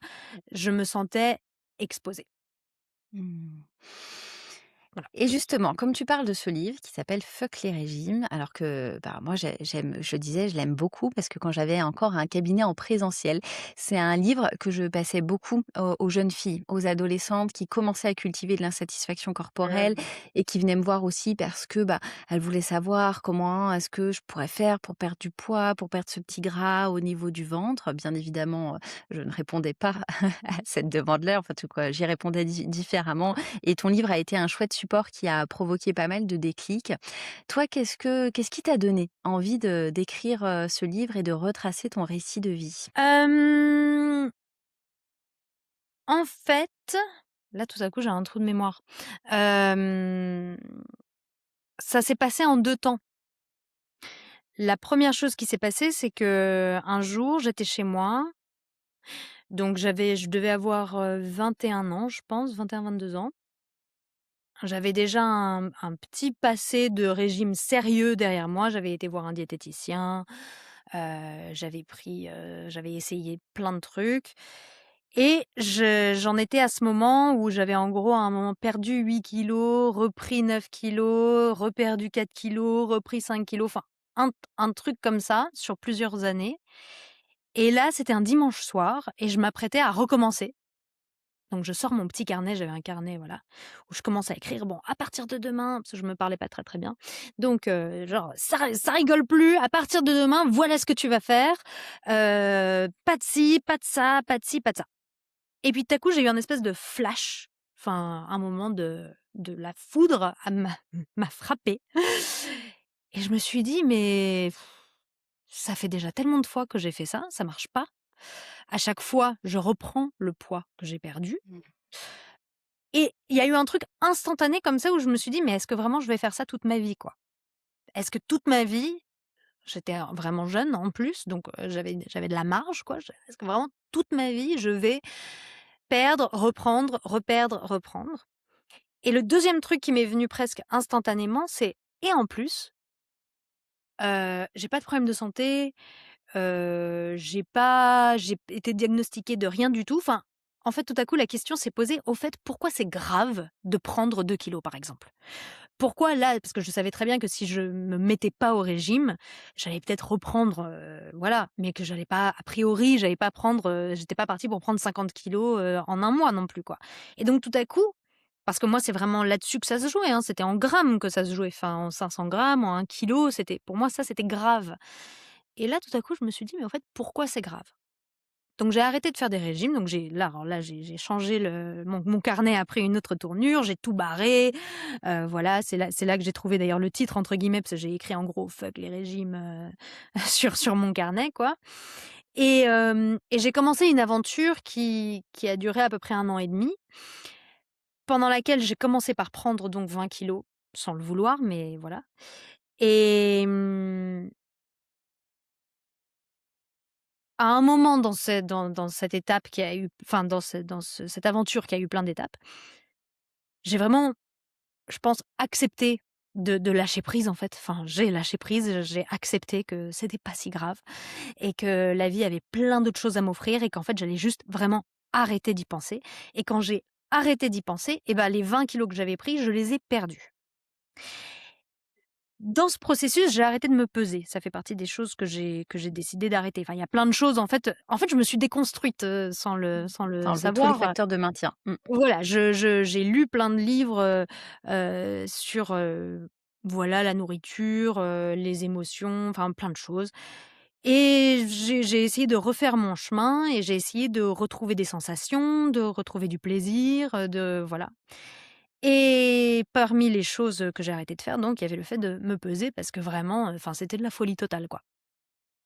je me sentais exposée. Mmh. Voilà. Et justement, comme tu parles de ce livre qui s'appelle «Fuck les régimes», alors que, bah, moi j'aime je disais, je l'aime beaucoup parce que quand j'avais encore un cabinet en présentiel, c'est un livre que je passais beaucoup aux jeunes filles, aux adolescentes qui commençaient à cultiver de l'insatisfaction corporelle Mmh. et qui venaient me voir aussi parce que, bah, elles voulaient savoir comment est-ce que je pourrais faire pour perdre du poids, pour perdre ce petit gras au niveau du ventre. Bien évidemment, je ne répondais pas à cette demande-là, enfin, en tout cas, j'y répondais différemment et ton livre a été un chouette support qui a provoqué pas mal de déclics. Toi, qu'est-ce qui t'a donné envie de d'écrire, ce livre et de retracer ton récit de vie? Hem, En fait, là, tout à coup, j'ai un trou de mémoire. Hem, Ça s'est passé en 2 temps. La première chose qui s'est passée, c'est que un jour, j'étais chez moi, donc je devais avoir, 21 ans, je pense, 21-22 ans. J'avais déjà un petit passé de régime sérieux derrière moi. J'avais été voir un diététicien, j'avais essayé plein de trucs et j'en étais à ce moment où j'avais en gros à un moment perdu 8 kilos, repris 9 kilos, reperdu 4 kilos, repris 5 kilos, enfin un truc comme ça sur plusieurs années et là, c'était un dimanche soir et je m'apprêtais à recommencer. Donc je sors mon petit carnet, j'avais un carnet, voilà, où je commence à écrire: «Bon, à partir de demain», parce que je me parlais pas très, très bien. Donc genre: Ça rigole plus, à partir de demain, voilà ce que tu vas faire. Pas de ci, pas de ça, pas de ci, pas de ça». Et puis tout à coup, j'ai eu un espèce de flash, enfin un moment de la foudre m'a frappée et je me suis dit: «Mais ça fait déjà tellement de fois que j'ai fait ça, ça marche pas. À chaque fois, je reprends le poids que j'ai perdu». Mmh. Et il y a eu un truc instantané comme ça où je me suis dit: «Mais est-ce que vraiment je vais faire ça toute ma vie, quoi?» Est-ce que toute ma vie j'étais, vraiment jeune en plus, donc j'avais de la marge, quoi. Je Est-ce que vraiment toute ma vie je vais perdre, reprendre, reperdre, reprendre? Et le deuxième truc qui m'est venu presque instantanément, c'est: «Et en plus, j'ai pas de problème de santé, j'ai été diagnostiquée de rien du tout». Enfin, en fait, tout à coup, la question s'est posée, au fait, pourquoi c'est grave de prendre 2 kilos, par exemple? Pourquoi là? Parce que je savais très bien que si je me mettais pas au régime, j'allais peut-être reprendre, voilà, mais que j'allais pas a priori, j'allais pas prendre, j'étais pas partie pour prendre 50 kilos, en un mois non plus, quoi. Et donc tout à coup, parce que moi, c'est vraiment là-dessus que ça se jouait, hein, c'était en grammes que ça se jouait, enfin en 500 grammes, en 1 kilo, c'était pour moi ça, c'était grave. Et là, tout à coup, je me suis dit: «Mais en fait, pourquoi c'est grave?» Donc j'ai arrêté de faire des régimes, donc j'ai changé mon carnet a pris une autre tournure, j'ai tout barré, voilà, c'est là que j'ai trouvé d'ailleurs le titre entre guillemets, parce que j'ai écrit en gros «fuck les régimes», sur mon carnet quoi et j'ai commencé une aventure qui a duré à peu près 1 an et demi, pendant laquelle j'ai commencé par prendre donc 20 kilos, sans le vouloir, mais voilà et à un moment dans cette étape qui a eu enfin dans cette aventure qui a eu plein d'étapes, j'ai vraiment, je pense, accepté de lâcher prise, en fait. Enfin, j'ai lâché prise, j'ai accepté que c'était pas si grave et que la vie avait plein d'autres choses à m'offrir et qu'en fait, j'allais juste vraiment arrêter d'y penser et quand j'ai arrêté d'y penser et ben les 20 kilos que j'avais pris, je les ai perdus. Dans ce processus, j'ai arrêté de me peser. Ça fait partie des choses que j'ai décidé d'arrêter. Enfin, il y a plein de choses en fait, je me suis déconstruite, sans Tu le enlevé tous les savoir. facteurs de maintien. Mmh. Voilà, j'ai lu plein de livres, sur, voilà, la nourriture, les émotions, enfin plein de choses et j'ai essayé de refaire mon chemin et j'ai essayé de retrouver des sensations, de retrouver du plaisir, de voilà et parmi les choses, que j'ai arrêté de faire donc, il y avait le fait de me peser parce que vraiment, enfin, c'était de la folie totale, quoi.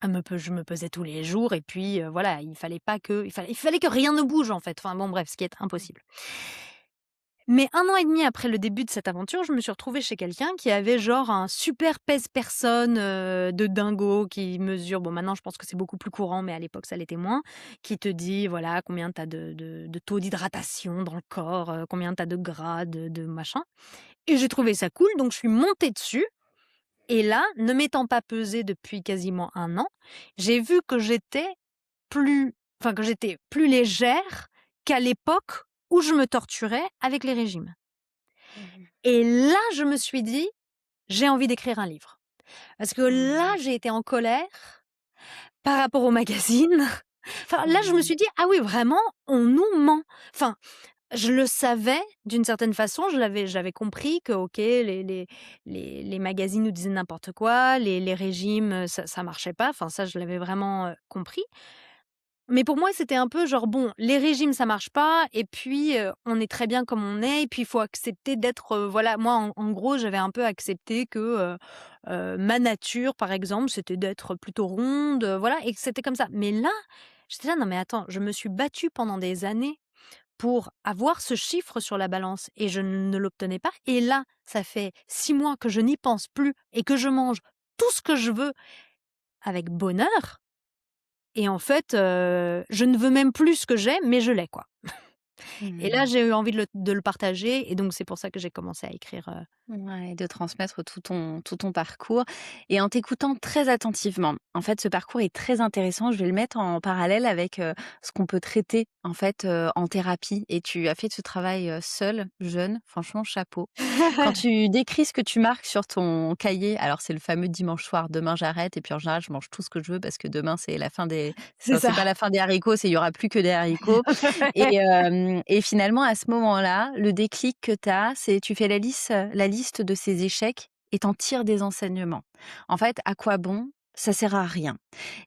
Je me pesais tous les jours et puis, voilà, il fallait que rien ne bouge, en fait. Enfin bon, bref, ce qui est impossible. Mais 1 an et demi après le début de cette aventure, je me suis retrouvée chez quelqu'un qui avait genre un super pèse-personne, de dingo qui mesure bon maintenant je pense que c'est beaucoup plus courant, mais à l'époque ça l'était moins, qui te dit voilà combien tu as de taux d'hydratation dans le corps, combien tu as de gras, de machin et j'ai trouvé ça cool donc je suis montée dessus et là, ne m'étant pas pesée depuis quasiment 1 an, j'ai vu que j'étais plus légère qu'à l'époque où je me torturais avec les régimes. Mmh. Et là, je me suis dit: «J'ai envie d'écrire un livre». Parce que là, Mmh. j'ai été en colère par rapport au magazine. Enfin, là, je me Mmh. suis dit: «Ah oui, vraiment, on nous ment». Enfin, je le savais d'une certaine façon, j'avais compris que OK, les magazines nous disaient n'importe quoi, les régimes, ça marchait pas, enfin ça, je l'avais vraiment, compris. Mais pour moi, c'était un peu genre: «Bon, les régimes, ça marche pas et puis, on est très bien comme on est et puis il faut accepter d'être», voilà, moi, en gros, j'avais un peu accepté que, ma nature, par exemple, c'était d'être plutôt ronde, voilà et que c'était comme ça. Mais là, j'étais là: «Non mais attends, je me suis battue pendant des années pour avoir ce chiffre sur la balance et je ne l'obtenais pas et là, ça fait 6 mois que je n'y pense plus et que je mange tout ce que je veux avec bonheur et en fait, je ne veux même plus ce que j'ai, mais je l'ai, quoi. Et là, Mmh. j'ai eu envie de le partager et donc c'est pour ça que j'ai commencé à écrire, Ouais, de transmettre tout ton parcours et en t'écoutant très attentivement. En fait, ce parcours est très intéressant. Je vais le mettre en parallèle avec, ce qu'on peut traiter, en fait, en thérapie et tu as fait ce travail, seule, jeune. Franchement, chapeau. Quand tu décris ce que tu marques sur ton cahier, alors c'est le fameux dimanche soir: «Demain, j'arrête et puis en général, je mange tout ce que je veux parce que demain, c'est la fin des c'est enfin, c'est ça. pas la fin des haricots, c'est il y aura plus que des haricots». Et finalement, à ce moment-là, le déclic que tu as, c'est tu fais la liste de ces échecs et tu en tires des enseignements. En fait, à quoi bon? Ça sert à rien.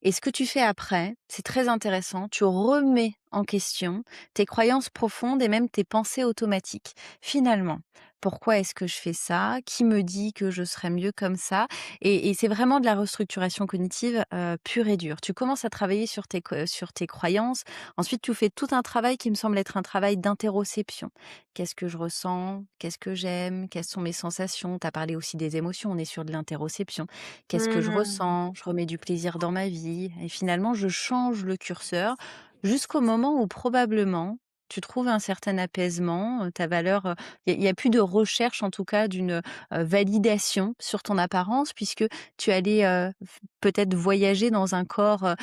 Et ce que tu fais après, c'est très intéressant. Tu remets en question tes croyances profondes et même tes pensées automatiques. Finalement, pourquoi est-ce que je fais ça? Qui me dit que je serais mieux comme ça? Et c'est vraiment de la restructuration cognitive pure et dure. Tu commences à travailler sur tes croyances. Ensuite, tu fais tout un travail qui me semble être un travail d'interoception. Qu'est-ce que je ressens? Qu'est-ce que j'aime? Quelles sont mes sensations? Tu as parlé aussi des émotions, on est sur de l'interoception. Qu'est-ce que je Mmh. ressens? Je remets du plaisir dans ma vie et finalement je change le curseur jusqu'au moment où probablement tu trouves un certain apaisement, ta valeur, il y a plus de recherche en tout cas d'une, validation sur ton apparence puisque tu allais, f peut-être voyager dans un corps,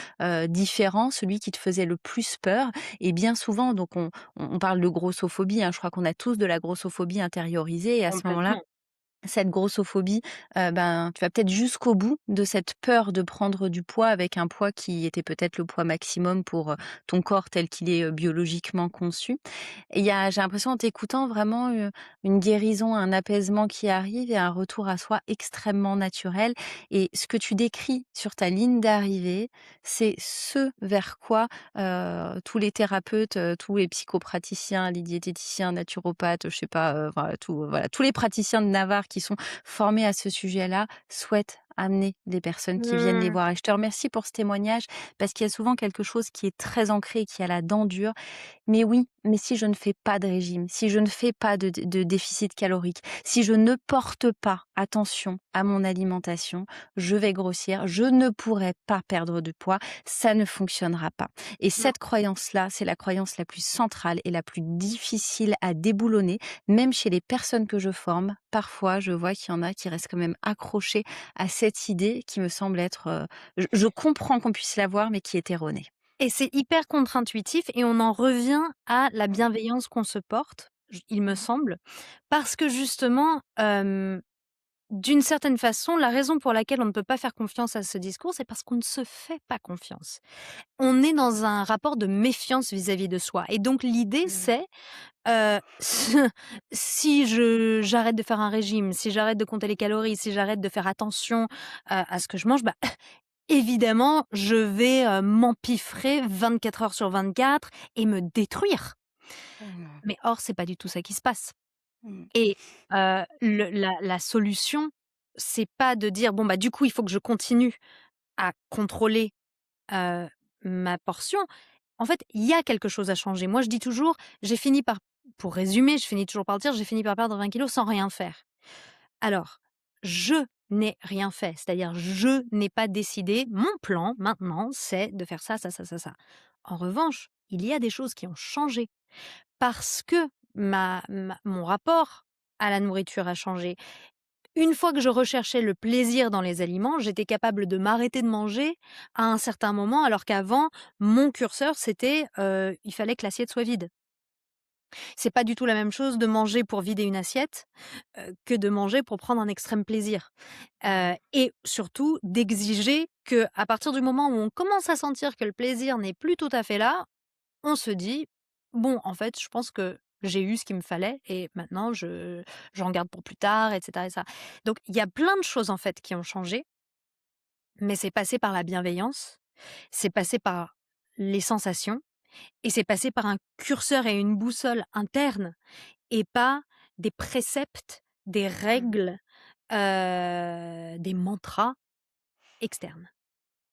différent, celui qui te faisait le plus peur et bien souvent donc on parle de grossophobie, hein, je crois qu'on a tous de la grossophobie intériorisée et à ce moment-là Complètement. cette grossophobie, ben, tu vas peut-être jusqu'au bout de cette peur de prendre du poids avec un poids qui était peut-être le poids maximum pour, ton corps tel qu'il est, biologiquement conçu. Et il y a j'ai l'impression en t'écoutant vraiment, une guérison, un apaisement qui arrive et un retour à soi extrêmement naturel et ce que tu décris sur ta ligne d'arrivée, c'est ce vers quoi, tous les thérapeutes, tous les psychopraticiens, les diététiciens, naturopathes, je sais pas, voilà, tous les praticiens de Navarre qui sont formés à ce sujet-là souhaitent amener des personnes qui viennent les Mmh. voir et je te remercie pour ce témoignage parce qu'il y a souvent quelque chose qui est très ancré et qui a la dent dure mais oui, mais si je ne fais pas de régime, si je ne fais pas de déficit calorique, si je ne porte pas attention à mon alimentation, je vais grossir, je ne pourrai pas perdre de poids, ça ne fonctionnera pas. Et Non. cette croyance-là, c'est la croyance la plus centrale et la plus difficile à déboulonner, même chez les personnes que je forme. Parfois, je vois qu'il y en a qui restent quand même accrochés à cette idée qui me semble être, je comprends qu'on puisse l'avoir, mais qui est erronée. Et c'est hyper contre-intuitif et on en revient à la bienveillance qu'on se porte, il me semble, parce que justement, d'une certaine façon, la raison pour laquelle on ne peut pas faire confiance à ce discours, c'est parce qu'on ne se fait pas confiance. On est dans un rapport de méfiance vis-à-vis de soi et donc l'idée Mmh. c'est, si j'arrête de faire un régime, si j'arrête de compter les calories, si j'arrête de faire attention, à ce que je mange, bah, évidemment, je vais, m'empiffrer 24 heures sur 24 et me détruire. Mmh. Mais or, c'est pas du tout ça qui se passe Mmh. et la solution, c'est pas de dire: «Bon, bah, du coup, il faut que je continue à contrôler, heu, ma portion». En fait, il y a quelque chose à changer. Moi, je dis toujours, j'ai fini par pour résumer, je finis toujours par dire: «J'ai fini par perdre 20 kilogrammes sans rien faire». Alors, je n'ai rien fait, c'est-à-dire je n'ai pas décidé, mon plan maintenant, c'est de faire ça, ça, ça, ça, ça. En revanche, il y a des choses qui ont changé parce que mon rapport à la nourriture a changé. Une fois que je recherchais le plaisir dans les aliments, j'étais capable de m'arrêter de manger à un certain moment, alors qu'avant, mon curseur, c'était il fallait que l'assiette soit vide. C'est pas du tout la même chose de manger pour vider une assiette, que de manger pour prendre un extrême plaisir. Et surtout d'exiger que, à partir du moment où on commence à sentir que le plaisir n'est plus tout à fait là, on se dit: «Bon, en fait, je pense que j'ai eu ce qu'il me fallait et maintenant j'en garde pour plus tard» et cetera. Donc il y a plein de choses, en fait, qui ont changé, mais c'est passé par la bienveillance, c'est passé par les sensations et c'est passé par un curseur et une boussole interne et pas des préceptes, des Mmh. règles, des mantras externes.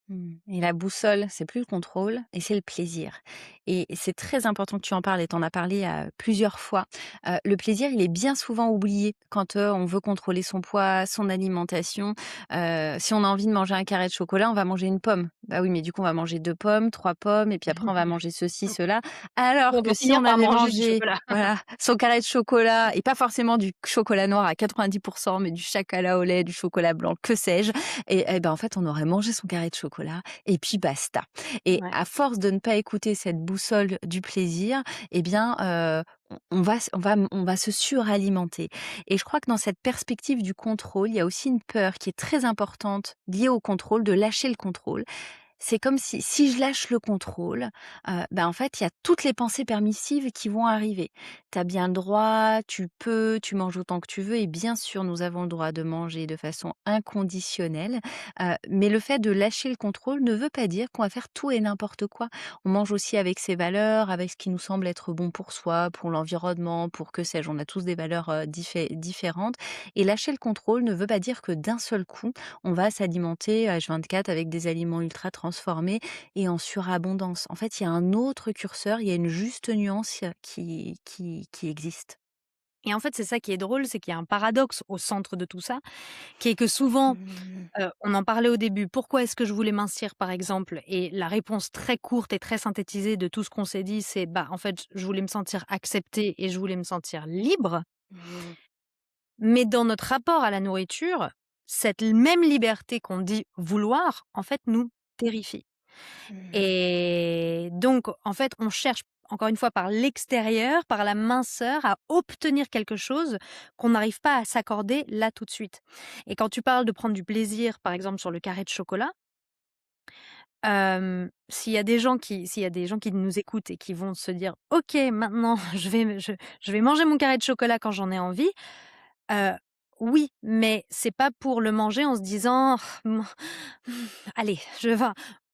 Mmh, et la boussole, c'est plus le contrôle et c'est le plaisir et c'est très important que tu en parles et tu en as parlé, plusieurs fois. Le plaisir, il est bien souvent oublié quand, on veut contrôler son poids, son alimentation. Si on a envie de manger un carré de chocolat, on va manger une pomme. Bah oui, mais du coup, on va manger 2 pommes, 3 pommes et puis après on va manger ceci, cela. Alors On va que si finir on par avait manger du mangé, chocolat. voilà, son carré de chocolat et pas forcément du chocolat noir à 90, mais du chocolat au lait, du chocolat blanc, que sais-je, et ben, en fait, on aurait mangé son carré de chocolat et puis basta. Et Ouais. à force de ne pas écouter cette boussole du plaisir, eh bien, on va se suralimenter. Et je crois que dans cette perspective du contrôle, il y a aussi une peur qui est très importante liée au contrôle, de lâcher le contrôle. C'est comme si je lâche le contrôle, en fait, il y a toutes les pensées permissives qui vont arriver. Tu as bien le droit, tu peux, tu manges autant que tu veux et bien sûr, nous avons le droit de manger de façon inconditionnelle, mais le fait de lâcher le contrôle ne veut pas dire qu'on va faire tout et n'importe quoi. On mange aussi avec ses valeurs, avec ce qui nous semble être bon pour soi, pour l'environnement, pour que sais-je. On a tous des valeurs, différentes et lâcher le contrôle ne veut pas dire que d'un seul coup, on va s'alimenter H24 avec des aliments ultra transformés et en surabondance. En fait, il y a un autre curseur, il y a une juste nuance qui existe. Et en fait, c'est ça qui est drôle, c'est qu'il y a un paradoxe au centre de tout ça, qui est que souvent, Mmh. on en parlait au début, pourquoi est-ce que je voulais mincir, par exemple? Et la réponse très courte et très synthétisée de tout ce qu'on s'est dit, c'est: «Bah, en fait, je voulais me sentir acceptée et je voulais me sentir libre». Mmh. Mais dans notre rapport à la nourriture, cette même liberté qu'on dit vouloir, en fait, nous terrifie. Mmh. Et donc, en fait, on cherche, encore une fois, par l'extérieur, par la minceur, à obtenir quelque chose qu'on n'arrive pas à s'accorder là tout de suite. Et quand tu parles de prendre du plaisir, par exemple, sur le carré de chocolat, s'il y a des gens qui nous écoutent et qui vont se dire: «OK, maintenant je vais manger mon carré de chocolat quand j'en ai envie», heu, oui, mais c'est pas pour le manger en se disant: «Allez, je vais»,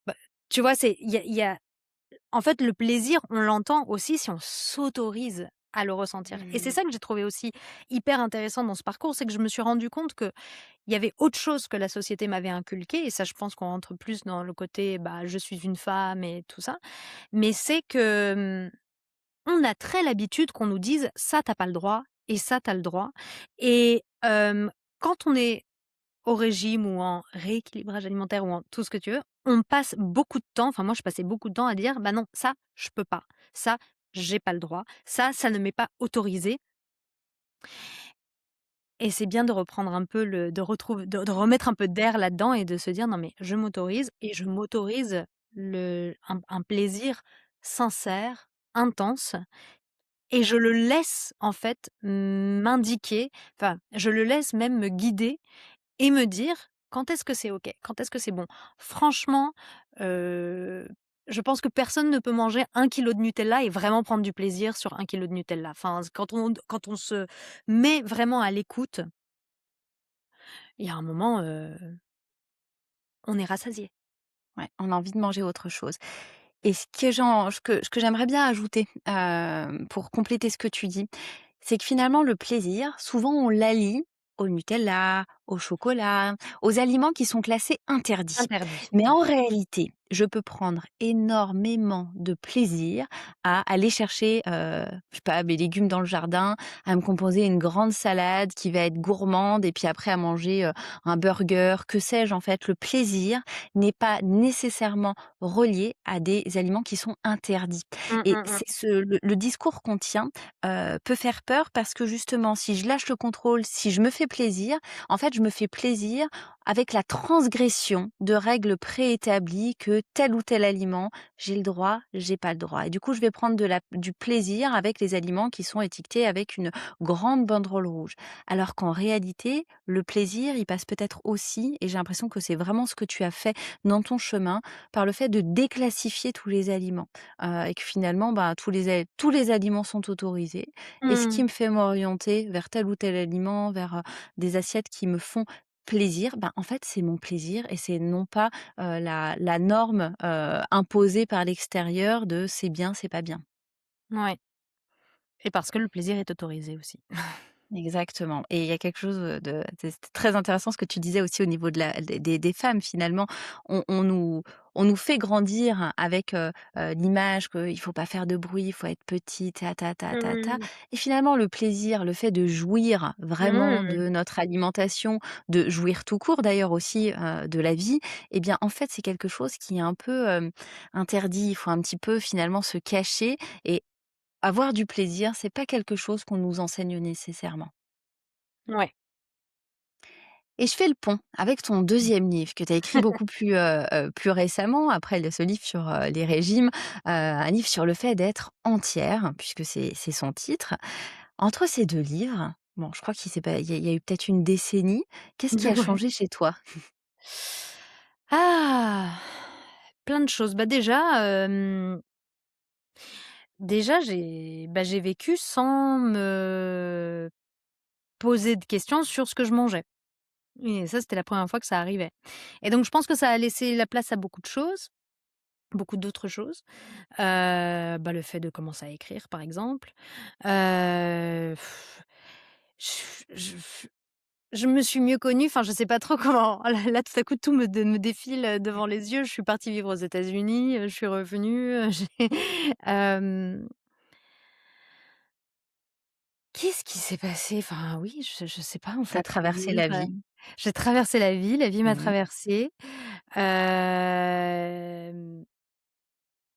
bah, tu vois? C'est il y a En fait, le plaisir, on l'entend aussi si on s'autorise à le ressentir et c'est Mmh. ça que j'ai trouvé aussi hyper intéressant dans ce parcours, c'est que je me suis rendu compte qu'il y avait autre chose que la société m'avait inculqué et ça, je pense qu'on rentre plus dans le côté, bah, je suis une femme et tout ça. Mais c'est que, on a très l'habitude qu'on nous dise: «Ça, tu as pas le droit et ça, tu as le droit» et quand on est au régime ou en rééquilibrage alimentaire ou en tout ce que tu veux, on passe beaucoup de temps, enfin moi je passais beaucoup de temps à dire: «Bah non, ça je peux pas, ça j'ai pas le droit, ça ne m'est pas autorisé» et c'est bien de reprendre un peu de remettre un peu d'air là-dedans et de se dire: «Non mais je m'autorise et je m'autorise un plaisir sincère, intense et je le laisse en fait m'indiquer, enfin je le laisse même me guider et me dire: «Quand est-ce que c'est OK? Quand est-ce que c'est bon?» Franchement, heu, je pense que personne ne peut manger 1 kilo de Nutella et vraiment prendre du plaisir sur 1 kilo de Nutella. Enfin, quand on se met vraiment à l'écoute, il y a un moment, on est rassasié. Ouais, on a envie de manger autre chose. Et ce que j'aimerais bien ajouter, pour compléter ce que tu dis, c'est que finalement le plaisir, souvent on l'allie au Nutella, au chocolat, aux aliments qui sont classés interdits. Interdit. Mais en réalité, je peux prendre énormément de plaisir à aller chercher, je sais pas, mes légumes dans le jardin, à me composer une grande salade qui va être gourmande et puis après à manger, un burger, que sais-je en fait. Le plaisir n'est pas nécessairement relié à des aliments qui sont interdits Mmh, et mmh mh. c'est le discours qu'on tient, peut faire peur parce que justement si je lâche le contrôle, si je me fais plaisir, en fait je me fais plaisir avec la transgression de règles préétablies que tel ou tel aliment, j'ai le droit, j'ai pas le droit. Et du coup, je vais prendre du plaisir avec les aliments qui sont étiquetés avec une grande banderole rouge. Alors qu'en réalité, le plaisir, il passe peut-être aussi, et j'ai l'impression que c'est vraiment ce que tu as fait dans ton chemin, par le fait de déclassifier tous les aliments. Et que finalement, bah, tous les aliments sont autorisés. Et ce qui Mmh. me fait m'orienter vers tel ou tel aliment, vers des assiettes qui me font plaisir, ben, en fait, c'est mon plaisir et c'est non pas la norme imposée par l'extérieur de c'est bien, c'est pas bien. Ouais, et parce que le plaisir est autorisé aussi. Exactement, et il y a quelque chose, c'était très intéressant ce que tu disais aussi au niveau de la des femmes finalement. On nous fait grandir avec, l'image qu'il faut pas faire de bruit, il faut être petite, ta Mmh. et finalement le plaisir, le fait de jouir vraiment Mmh. de notre alimentation, de jouir tout court d'ailleurs aussi, de la vie, eh bien en fait c'est quelque chose qui est un peu, interdit. Il faut un petit peu finalement se cacher et avoir du plaisir, c'est pas quelque chose qu'on nous enseigne nécessairement. Ouais. Et je fais le pont avec ton deuxième livre que tu as écrit beaucoup plus récemment après ce livre sur, les régimes, un livre sur le fait d'être entière puisque c'est son titre. Entre ces 2 livres, bon je crois qu'il s'est pas il y a eu peut-être une décennie. Qu'est-ce qui a Ouais. changé chez toi? Ah! Plein de choses. Bah, déjà j'ai vécu sans me poser de questions sur ce que je mangeais, et ça, c'était la première fois que ça arrivait, et donc je pense que ça a laissé la place à beaucoup de choses, beaucoup d'autres choses. Bah, le fait de commencer à écrire, par exemple. Heu, je je me suis mieux connue, enfin, je sais pas trop comment là, tout à coup, tout me défile, devant les yeux. Je suis partie vivre aux États-Unis, je suis revenue, j'ai hem, qu'est-ce qui s'est passé? Enfin, oui, je sais pas, en Tu as fait, trop traversé dire, la vie. j'ai traversé la vie m'a Mmh. traversée. Hem,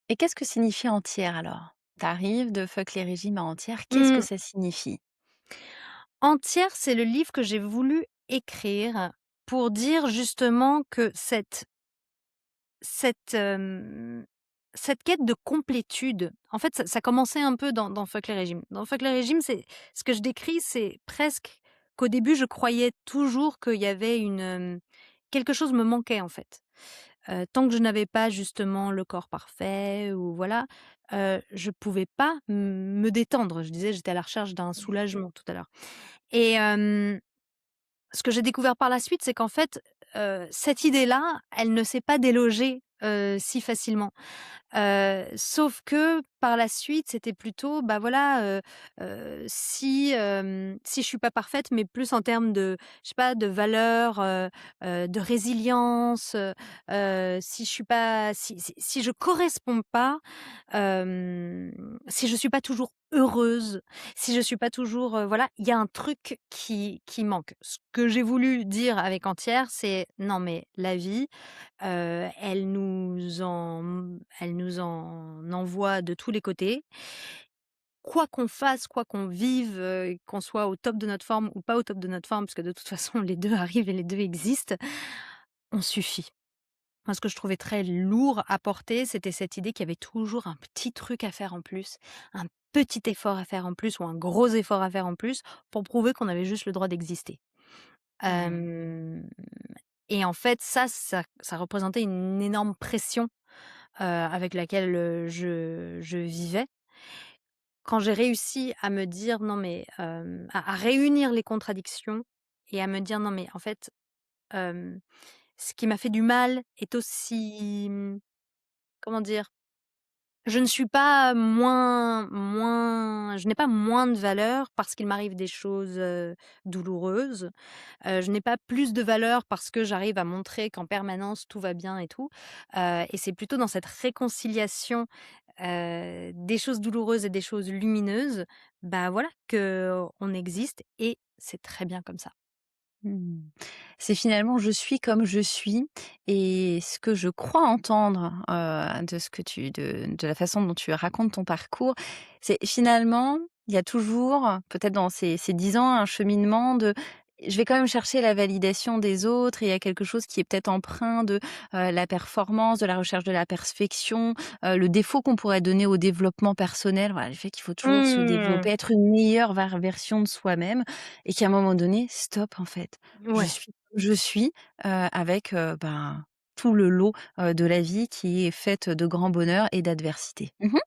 Et qu'est-ce que signifie entière alors? Tu arrives de Fuck les régimes à entière, qu'est-ce que mmh, ça signifie? Entière, c'est le livre que j'ai voulu écrire pour dire justement que Cette, hem, cette quête de complétude, en fait, ça commençait un peu dans Fuck les régimes. Dans Fuck les régimes, c'est ce que je décris, c'est presque qu'au début, je croyais toujours qu'il y avait quelque chose me manquait, en fait. Tant que je n'avais pas justement le corps parfait ou voilà, je pouvais pas me détendre. Je disais, j'étais à la recherche d'un soulagement tout à l'heure, et ce que j'ai découvert par la suite, c'est qu'en fait, cette idée-là, elle ne s'est pas délogée, si facilement. Sauf que par la suite, c'était plutôt, bah, voilà, si je suis pas parfaite, mais plus en termes de, je sais pas, de valeurs, de résilience, si je suis pas si je corresponds pas, si je suis pas toujours heureuse, si je suis pas toujours, voilà, il y a un truc qui manque. Ce que j'ai voulu dire avec Entière, c'est: «Non mais la vie, elle nous en envoie de tous les côtés. Quoi qu'on fasse, quoi qu'on vive, qu'on soit au top de notre forme ou pas au top de notre forme, parce que de toute façon les 2 arrivent et les 2 existent, on suffit». Moi, ce que je trouvais très lourd à porter, c'était cette idée qu'il y avait toujours un petit truc à faire en plus, un petit effort à faire en plus ou un gros effort à faire en plus pour prouver qu'on avait juste le droit d'exister. Mmh. Hem Et en fait, ça représentait une énorme pression, avec laquelle, je vivais. Quand j'ai réussi à me dire: «Non mais», à réunir les contradictions et à me dire: «Non mais en fait, hem, ce qui m'a fait du mal est aussi», comment dire? Je ne suis pas je n'ai pas moins de valeur parce qu'il m'arrive des choses, douloureuses. Je n'ai pas plus de valeur parce que j'arrive à montrer qu'en permanence tout va bien et tout, et c'est plutôt dans cette réconciliation, des choses douloureuses et des choses lumineuses, bah, voilà, qu'on existe et c'est très bien comme ça. Mmh. C'est finalement je suis comme je suis et ce que je crois entendre, de ce que tu de la façon dont tu racontes ton parcours, c'est finalement, il y a toujours, peut-être dans ces 10 ans, un cheminement de je vais quand même chercher la validation des autres et il y a quelque chose qui est peut-être empreint de, la performance, de la recherche de la perfection, le défaut qu'on pourrait donner au développement personnel. Voilà, le fait qu'il faut toujours se Mmh. développer, être une meilleure version de soi-même et qu'à un moment donné, stop en fait. Je Ouais. suis comme je suis, avec, ben, tout le lot, de la vie qui est faite de grands bonheurs et d'adversités. Mmh.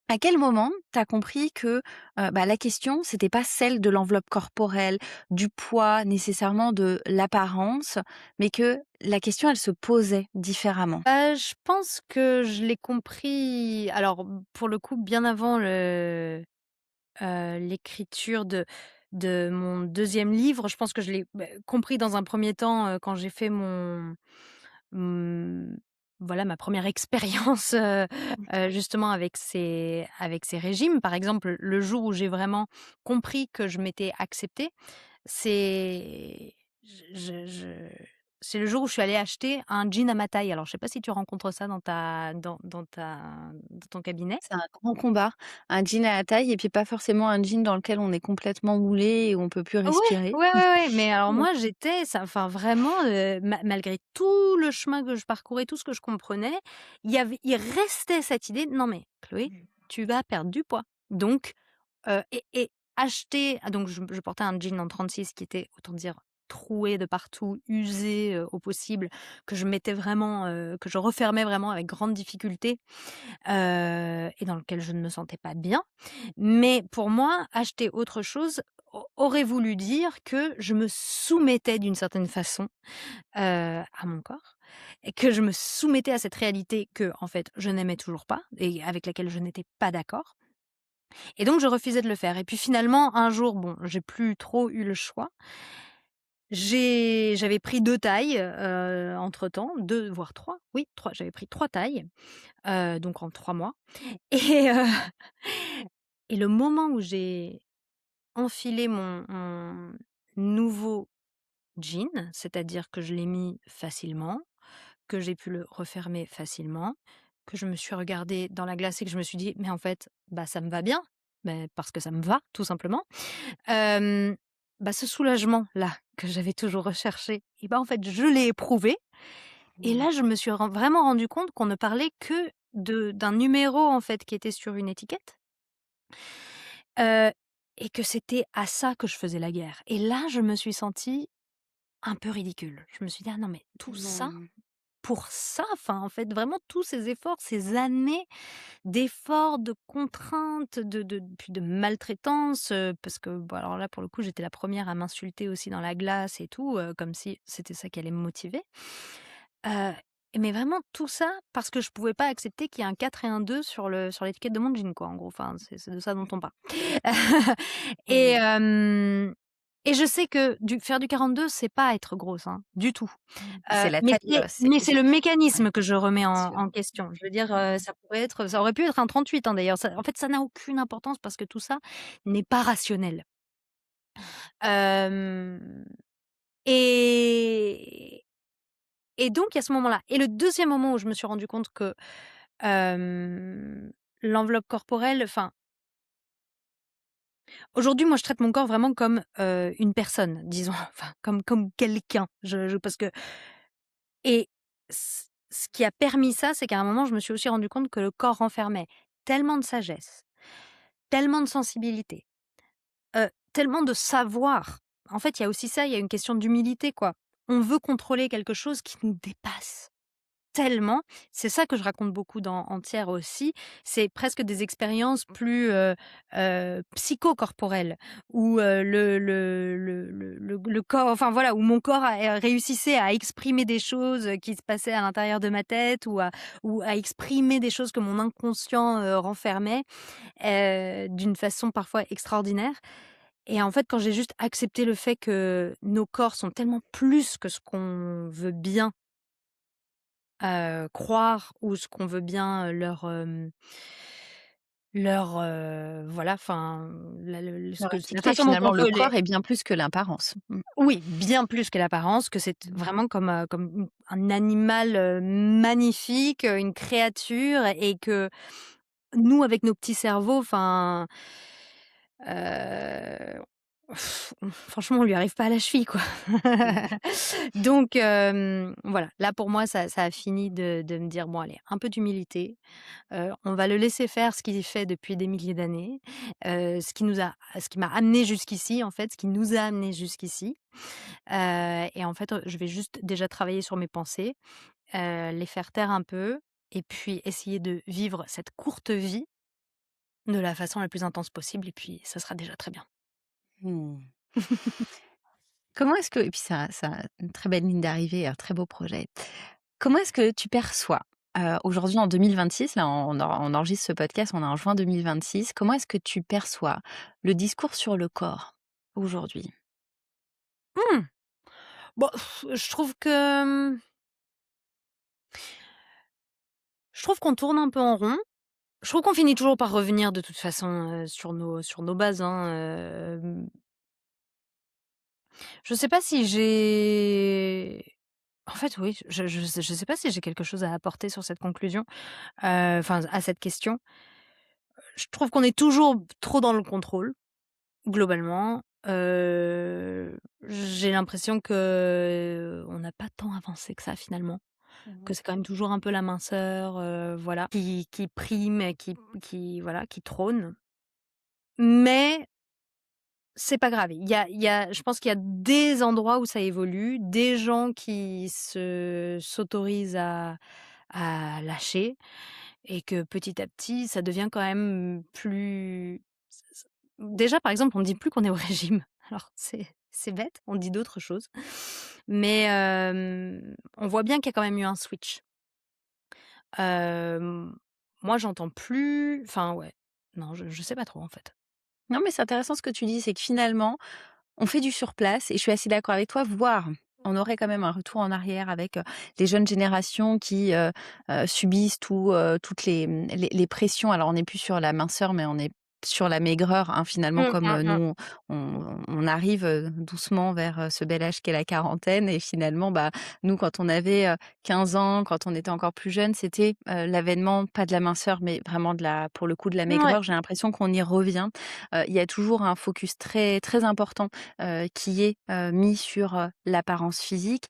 À quel moment tu as compris que, bah, la question, c'était pas celle de l'enveloppe corporelle, du poids, nécessairement de l'apparence, mais que la question, elle se posait différemment? Je pense que je l'ai compris alors, pour le coup, bien avant l'écriture de mon deuxième livre. Je pense que je l'ai, compris dans un premier temps, quand j'ai fait mmh, voilà, ma première expérience, justement avec ces régimes. Par exemple, le jour où j'ai vraiment compris que je m'étais acceptée, c'est je c'est le jour où je suis allée acheter un jean à ma taille. Alors je sais pas si tu rencontres ça dans ton cabinet? C'est un grand combat, un jean à la taille et puis pas forcément un jean dans lequel on est complètement moulé et où on peut plus Ouais, respirer. ouais, mais alors Ouais. moi j'étais ça enfin vraiment, malgré tout le chemin que je parcourais, tout ce que je comprenais, il restait cette idée: «Non mais Chloé, tu vas perdre du poids». Donc et acheter donc je portais un jean en 36 qui était, autant dire, troué de partout, usé, au possible, que je mettais vraiment, que je refermais vraiment avec grande difficulté, et dans lequel je ne me sentais pas bien. Mais pour moi, acheter autre chose aurait voulu dire que je me soumettais d'une certaine façon, à mon corps et que je me soumettais à cette réalité que, en fait, je n'aimais toujours pas et avec laquelle je n'étais pas d'accord et donc je refusais de le faire et puis finalement un jour, bon, j'ai plus trop eu le choix. J'avais pris 2 tailles, entre-temps, 2 voire 3. Oui, 3. J'avais pris 3 tailles, donc en 3 mois et et le moment où j'ai enfilé mon nouveau jean, c'est-à-dire que je l'ai mis facilement, que j'ai pu le refermer facilement, que je me suis regardée dans la glace et que je me suis dit: «Mais en fait, bah, ça me va bien». Beh, parce que ça me va, tout simplement. Hem, Bah, ce soulagement-là que j'avais toujours recherché et bah, en fait, je l'ai éprouvé et Mmh. là, je me suis vraiment rendu compte qu'on ne parlait que d'un numéro, en fait, qui était sur une étiquette, heu et que c'était à ça que je faisais la guerre et là, je me suis sentie un peu ridicule. Je me suis dit: «Ah non, mais tout ça, Non. pour ça?» Enfin, en fait, vraiment tous ces efforts, ces années d'efforts, de contraintes, puis de maltraitance, parce que, bon, alors là, pour le coup, j'étais la première à m'insulter aussi dans la glace et tout, comme si c'était ça qui allait me motiver. Heu, mais vraiment tout ça parce que je pouvais pas accepter qu'il y ait un 4 et un 2 sur l'étiquette de mon jean, quoi, en gros. Enfin, c'est de ça dont on parle. Et Mmh. hem et je sais que faire du 42, c'est pas être grosse, hein, du tout. C'est la Mais taille, c'est c'est mais c'est le ouais, mécanisme que je remets bien en sûr. en question. Je veux dire, Mmh. ça aurait pu être un 38, hein, d'ailleurs. Ça, en fait, ça n'a aucune importance parce que tout ça n'est pas rationnel. Hem et et donc il y a ce moment-là et le deuxième moment où je me suis rendu compte que, hem, l'enveloppe corporelle enfin, aujourd'hui, moi, je traite mon corps vraiment comme, une personne, disons, enfin, comme quelqu'un. Je parce que et ce qui a permis ça, c'est qu'à un moment, je me suis aussi rendu compte que le corps renfermait tellement de sagesse, tellement de sensibilité, tellement de savoir. En fait, il y a aussi ça, il y a une question d'humilité, quoi. On veut contrôler quelque chose qui nous dépasse. Tellement, c'est ça que je raconte beaucoup dans Entière aussi, c'est presque des expériences plus, psychocorporelles où, le corps enfin voilà, où mon corps réussissait à exprimer des choses, qui se passaient à l'intérieur de ma tête ou à exprimer des choses que mon inconscient, renfermait, d'une façon parfois extraordinaire et en fait, quand j'ai juste accepté le fait que nos corps sont tellement plus que ce qu'on veut bien croire ou ce qu'on veut bien, voilà, enfin, Leur la expliquer façon dont on finalement le veut les corps est bien plus que l'apparence. Mmh. oui, bien plus que l'apparence, que c'est Mmh. vraiment comme une un animal, magnifique, une créature et que nous, avec nos petits cerveaux, enfin, heu, Franchement, on lui arrive pas à la cheville, quoi. Mmh. Donc voilà, là, pour moi, ça a fini de me dire: «Bon allez, un peu d'humilité, on va le laisser faire ce qu'il fait depuis des milliers d'années, ce qui m'a amené jusqu'ici, en fait, ce qui nous a amenés jusqu'ici». Et en fait, je vais juste déjà travailler sur mes pensées, les faire taire un peu et puis essayer de vivre cette courte vie de la façon la plus intense possible et puis ça sera déjà très bien. Mmh. Comment est-ce que et puis ça une très belle ligne d'arrivée, un très beau projet. Comment est-ce que tu perçois, aujourd'hui en 2026, là on enregistre ce podcast, on est en juin 2026, comment est-ce que tu perçois le discours sur le corps aujourd'hui? Mmh! Bon, je trouve que, je trouve qu'on tourne un peu en rond. Je trouve qu'on finit toujours par revenir de toute façon, sur nos bases, hein, je sais pas si j'ai en fait, oui, je sais pas si j'ai quelque chose à apporter sur cette conclusion, enfin, à cette question. Je trouve qu'on est toujours trop dans le contrôle, globalement. J'ai l'impression que on n'a pas tant avancé que ça, finalement. Mmh. Que c'est quand même toujours un peu la minceur, voilà, qui prime et qui voilà, qui trône. Mais c'est pas grave. Il y a je pense qu'il y a des endroits où ça évolue, des gens qui s'autorisent à lâcher et que petit à petit, ça devient quand même plus déjà, par exemple, on ne dit plus qu'on est au régime. Alors c'est bête, on dit d'autres choses. Mais on voit bien qu'il y a quand même eu un switch. Hem, Moi, j'entends plus enfin, ouais, non, je sais pas trop, en fait. Non, mais c'est intéressant ce que tu dis, c'est que finalement, on fait du surplace et je suis assez d'accord avec toi, voire on aurait quand même un retour en arrière avec, les jeunes générations qui, subissent toutes les, les pressions. Alors on n'est plus sur la minceur, mais on est sur la maigreur, hein, finalement Mmh, comme, mmh mh. nous on arrive, doucement vers, ce bel âge qu'est la quarantaine et finalement, bah, nous quand on avait, 15 ans, quand on était encore plus jeune, c'était, l'avènement pas de la minceur, mais vraiment de la pour le coup de la Mouais. maigreur. J'ai l'impression qu'on y revient. Il y a toujours un focus très, très important qui est, mis sur, l'apparence physique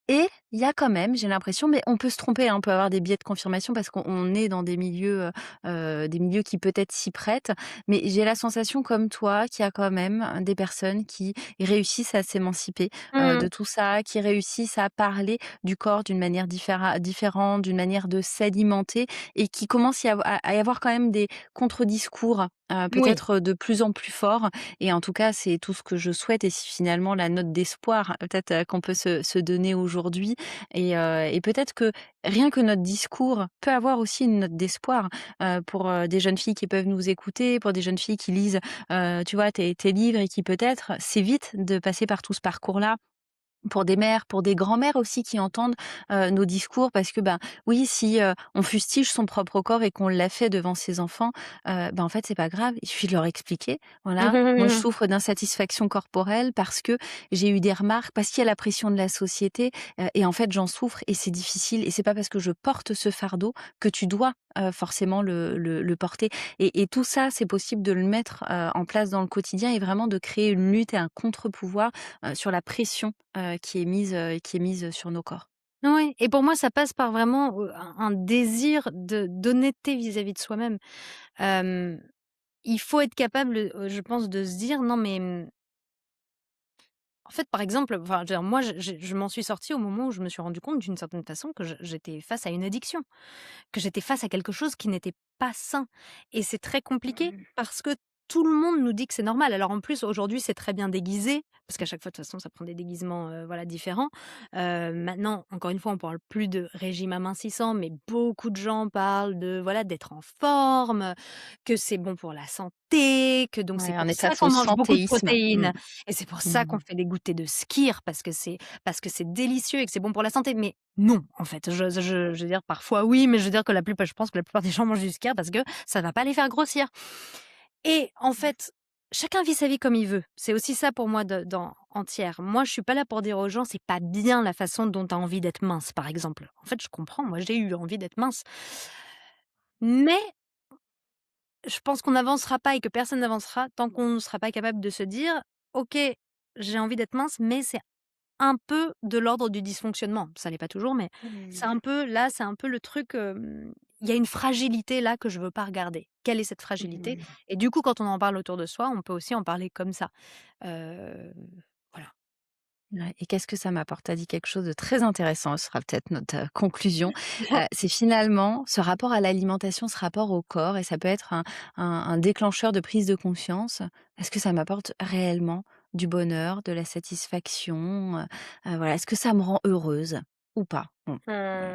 et il y a quand même, j'ai l'impression, mais on peut se tromper, hein, on peut avoir des biais de confirmation parce qu'on est dans des milieux qui peut-être s'y prêtent. Mais j'ai la sensation comme toi qu'il y a quand même des personnes qui réussissent à s'émanciper, Mmh. de tout ça, qui réussissent à parler du corps d'une manière différente, d'une manière de s'alimenter et qui commence à y avoir quand même des contre-discours, Oui. peut-être, de plus en plus forts et en tout cas, c'est tout ce que je souhaite et c'est finalement la note d'espoir, peut-être, qu'on peut se donner aujourd'hui et peut-être que rien que notre discours peut avoir aussi une note d'espoir, pour, des jeunes filles qui peuvent nous écouter, pour des jeunes filles qui lisent, tu vois, tes livres et qui peut-être s'évitent de passer par tout ce parcours-là. Pour des mères, pour des grands-mères aussi qui entendent, nos discours parce que, ben, oui, si, on fustige son propre corps et qu'on l'a fait devant ses enfants, en fait, c'est pas grave. Il suffit de leur expliquer, voilà: «Moi, je souffre d'insatisfaction corporelle parce que j'ai eu des remarques, parce qu'il y a la pression de la société, et en fait, j'en souffre et c'est difficile et c'est pas parce que je porte ce fardeau que tu dois, forcément le porter» et tout ça, c'est possible de le mettre, en place dans le quotidien et vraiment de créer une lutte et un contre-pouvoir sur la pression, qui est mise sur nos corps. Oui et pour moi, ça passe par vraiment, un désir d'honnêteté vis-à-vis de soi-même. Hem, il faut être capable, je pense, de se dire: «Non mais, en fait, par exemple, enfin, je veux dire, moi, je m'en suis sortie au moment où je me suis rendu compte d'une certaine façon que j'étais face à une addiction, que j'étais face à quelque chose qui n'était pas sain et c'est très compliqué Mmh. parce que tout le monde nous dit que c'est normal. Alors en plus, aujourd'hui, c'est très bien déguisé parce qu'à chaque fois, de toute façon, ça prend des déguisements, voilà, différents. Maintenant, encore une fois, on parle plus de régime amincissant, mais beaucoup de gens parlent de, voilà, d'être en forme, que c'est bon pour la santé, que donc c'est Ouais, on pour est ça face au qu'on mange beaucoup de santéisme. Mmh. protéines et c'est pour ça qu'on Mmh. fait des goûters de skyr parce que c'est délicieux et que c'est bon pour la santé. Mais non, en fait, je veux dire parfois oui, mais je veux dire que la plupart je pense que la plupart des gens mangent du skyr parce que ça va pas les faire grossir et en fait, chacun vit sa vie comme il veut. C'est aussi ça pour moi de dans entière. Moi, je suis pas là pour dire aux gens: «C'est pas bien la façon dont tu as envie d'être mince», par exemple. En fait, je comprends, moi j'ai eu envie d'être mince. Mais je pense qu'on n'avancera pas et que personne n'avancera tant qu'on ne sera pas capable de se dire: OK, j'ai envie d'être mince, mais c'est un peu de l'ordre du dysfonctionnement. Ça l'est pas toujours, mais c'est Mmh. un peu là, c'est un peu le truc, il y a une fragilité là que je veux pas regarder. Quelle est cette fragilité? Mmh. Et du coup, quand on en parle autour de soi, on peut aussi en parler comme ça. Heu, voilà. Ouais, et qu'est-ce que ça m'apporte? Tu as dit quelque chose de très intéressant, ce sera peut-être notre, conclusion. C'est finalement ce rapport à l'alimentation, ce rapport au corps et ça peut être un déclencheur de prise de conscience. Est-ce que ça m'apporte réellement du bonheur, de la satisfaction? Voilà, est-ce que ça me rend heureuse ou pas? Bon, Mmh.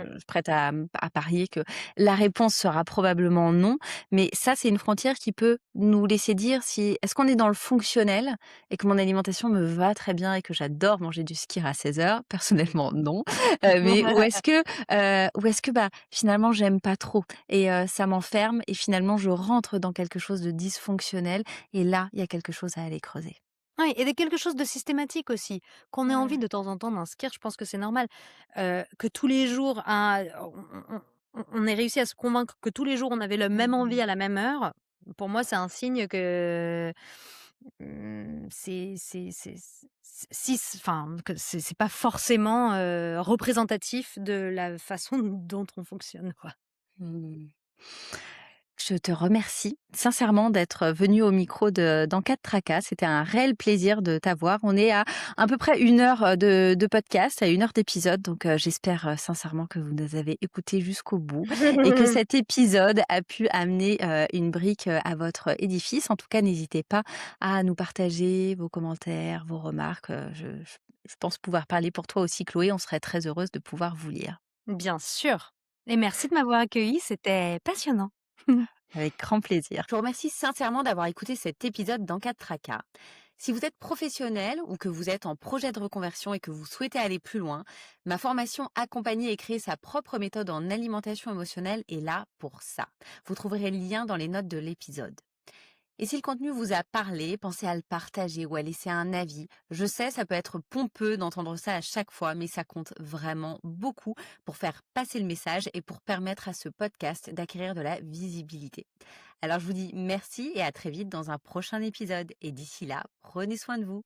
je suis prête à parier que la réponse sera probablement non, mais ça, c'est une frontière qui peut nous laisser dire si est-ce qu'on est dans le fonctionnel et que mon alimentation me va très bien et que j'adore manger du skyr à 16 heures. Personnellement, non. Mais ou est-ce que, bah, finalement, j'aime pas trop et ça m'enferme et finalement, je rentre dans quelque chose de dysfonctionnel et là, il y a quelque chose à aller creuser. Oui et de quelque chose de systématique aussi. Qu'on ait envie Mmh. de temps en temps d'un skirt, je pense que c'est normal. Que tous les jours, on ait réussi à se convaincre que tous les jours on avait la même envie Mmh. à la même heure, pour moi c'est un signe que, enfin, que c'est pas forcément, représentatif de la façon dont on fonctionne, quoi. Mmh. Je te remercie sincèrement d'être venu au micro de d'En cas de tracas. C'était un réel plaisir de t'avoir. On est à peu près 1 heure, de podcast, à 1 heure d'épisode, donc j'espère, sincèrement que vous nous avez écoutés jusqu'au bout et que cet épisode a pu amener, une brique, à votre édifice. En tout cas, n'hésitez pas à nous partager vos commentaires, vos remarques, je pense pouvoir parler pour toi aussi, Chloé. On serait très heureuse de pouvoir vous lire. Bien sûr et merci de m'avoir accueillie, c'était passionnant. Avec grand plaisir. Je vous remercie sincèrement d'avoir écouté cet épisode d'En cas de tracas. Si vous êtes professionnel ou que vous êtes en projet de reconversion et que vous souhaitez aller plus loin, ma formation Accompagner et créer sa propre méthode en alimentation émotionnelle est là pour ça. Vous trouverez le lien dans les notes de l'épisode. Et si le contenu vous a parlé, pensez à le partager ou à laisser un avis. Je sais, ça peut être pompeux d'entendre ça à chaque fois, mais ça compte vraiment beaucoup pour faire passer le message et pour permettre à ce podcast d'acquérir de la visibilité. Alors je vous dis merci et à très vite dans un prochain épisode. Et d'ici là, prenez soin de vous.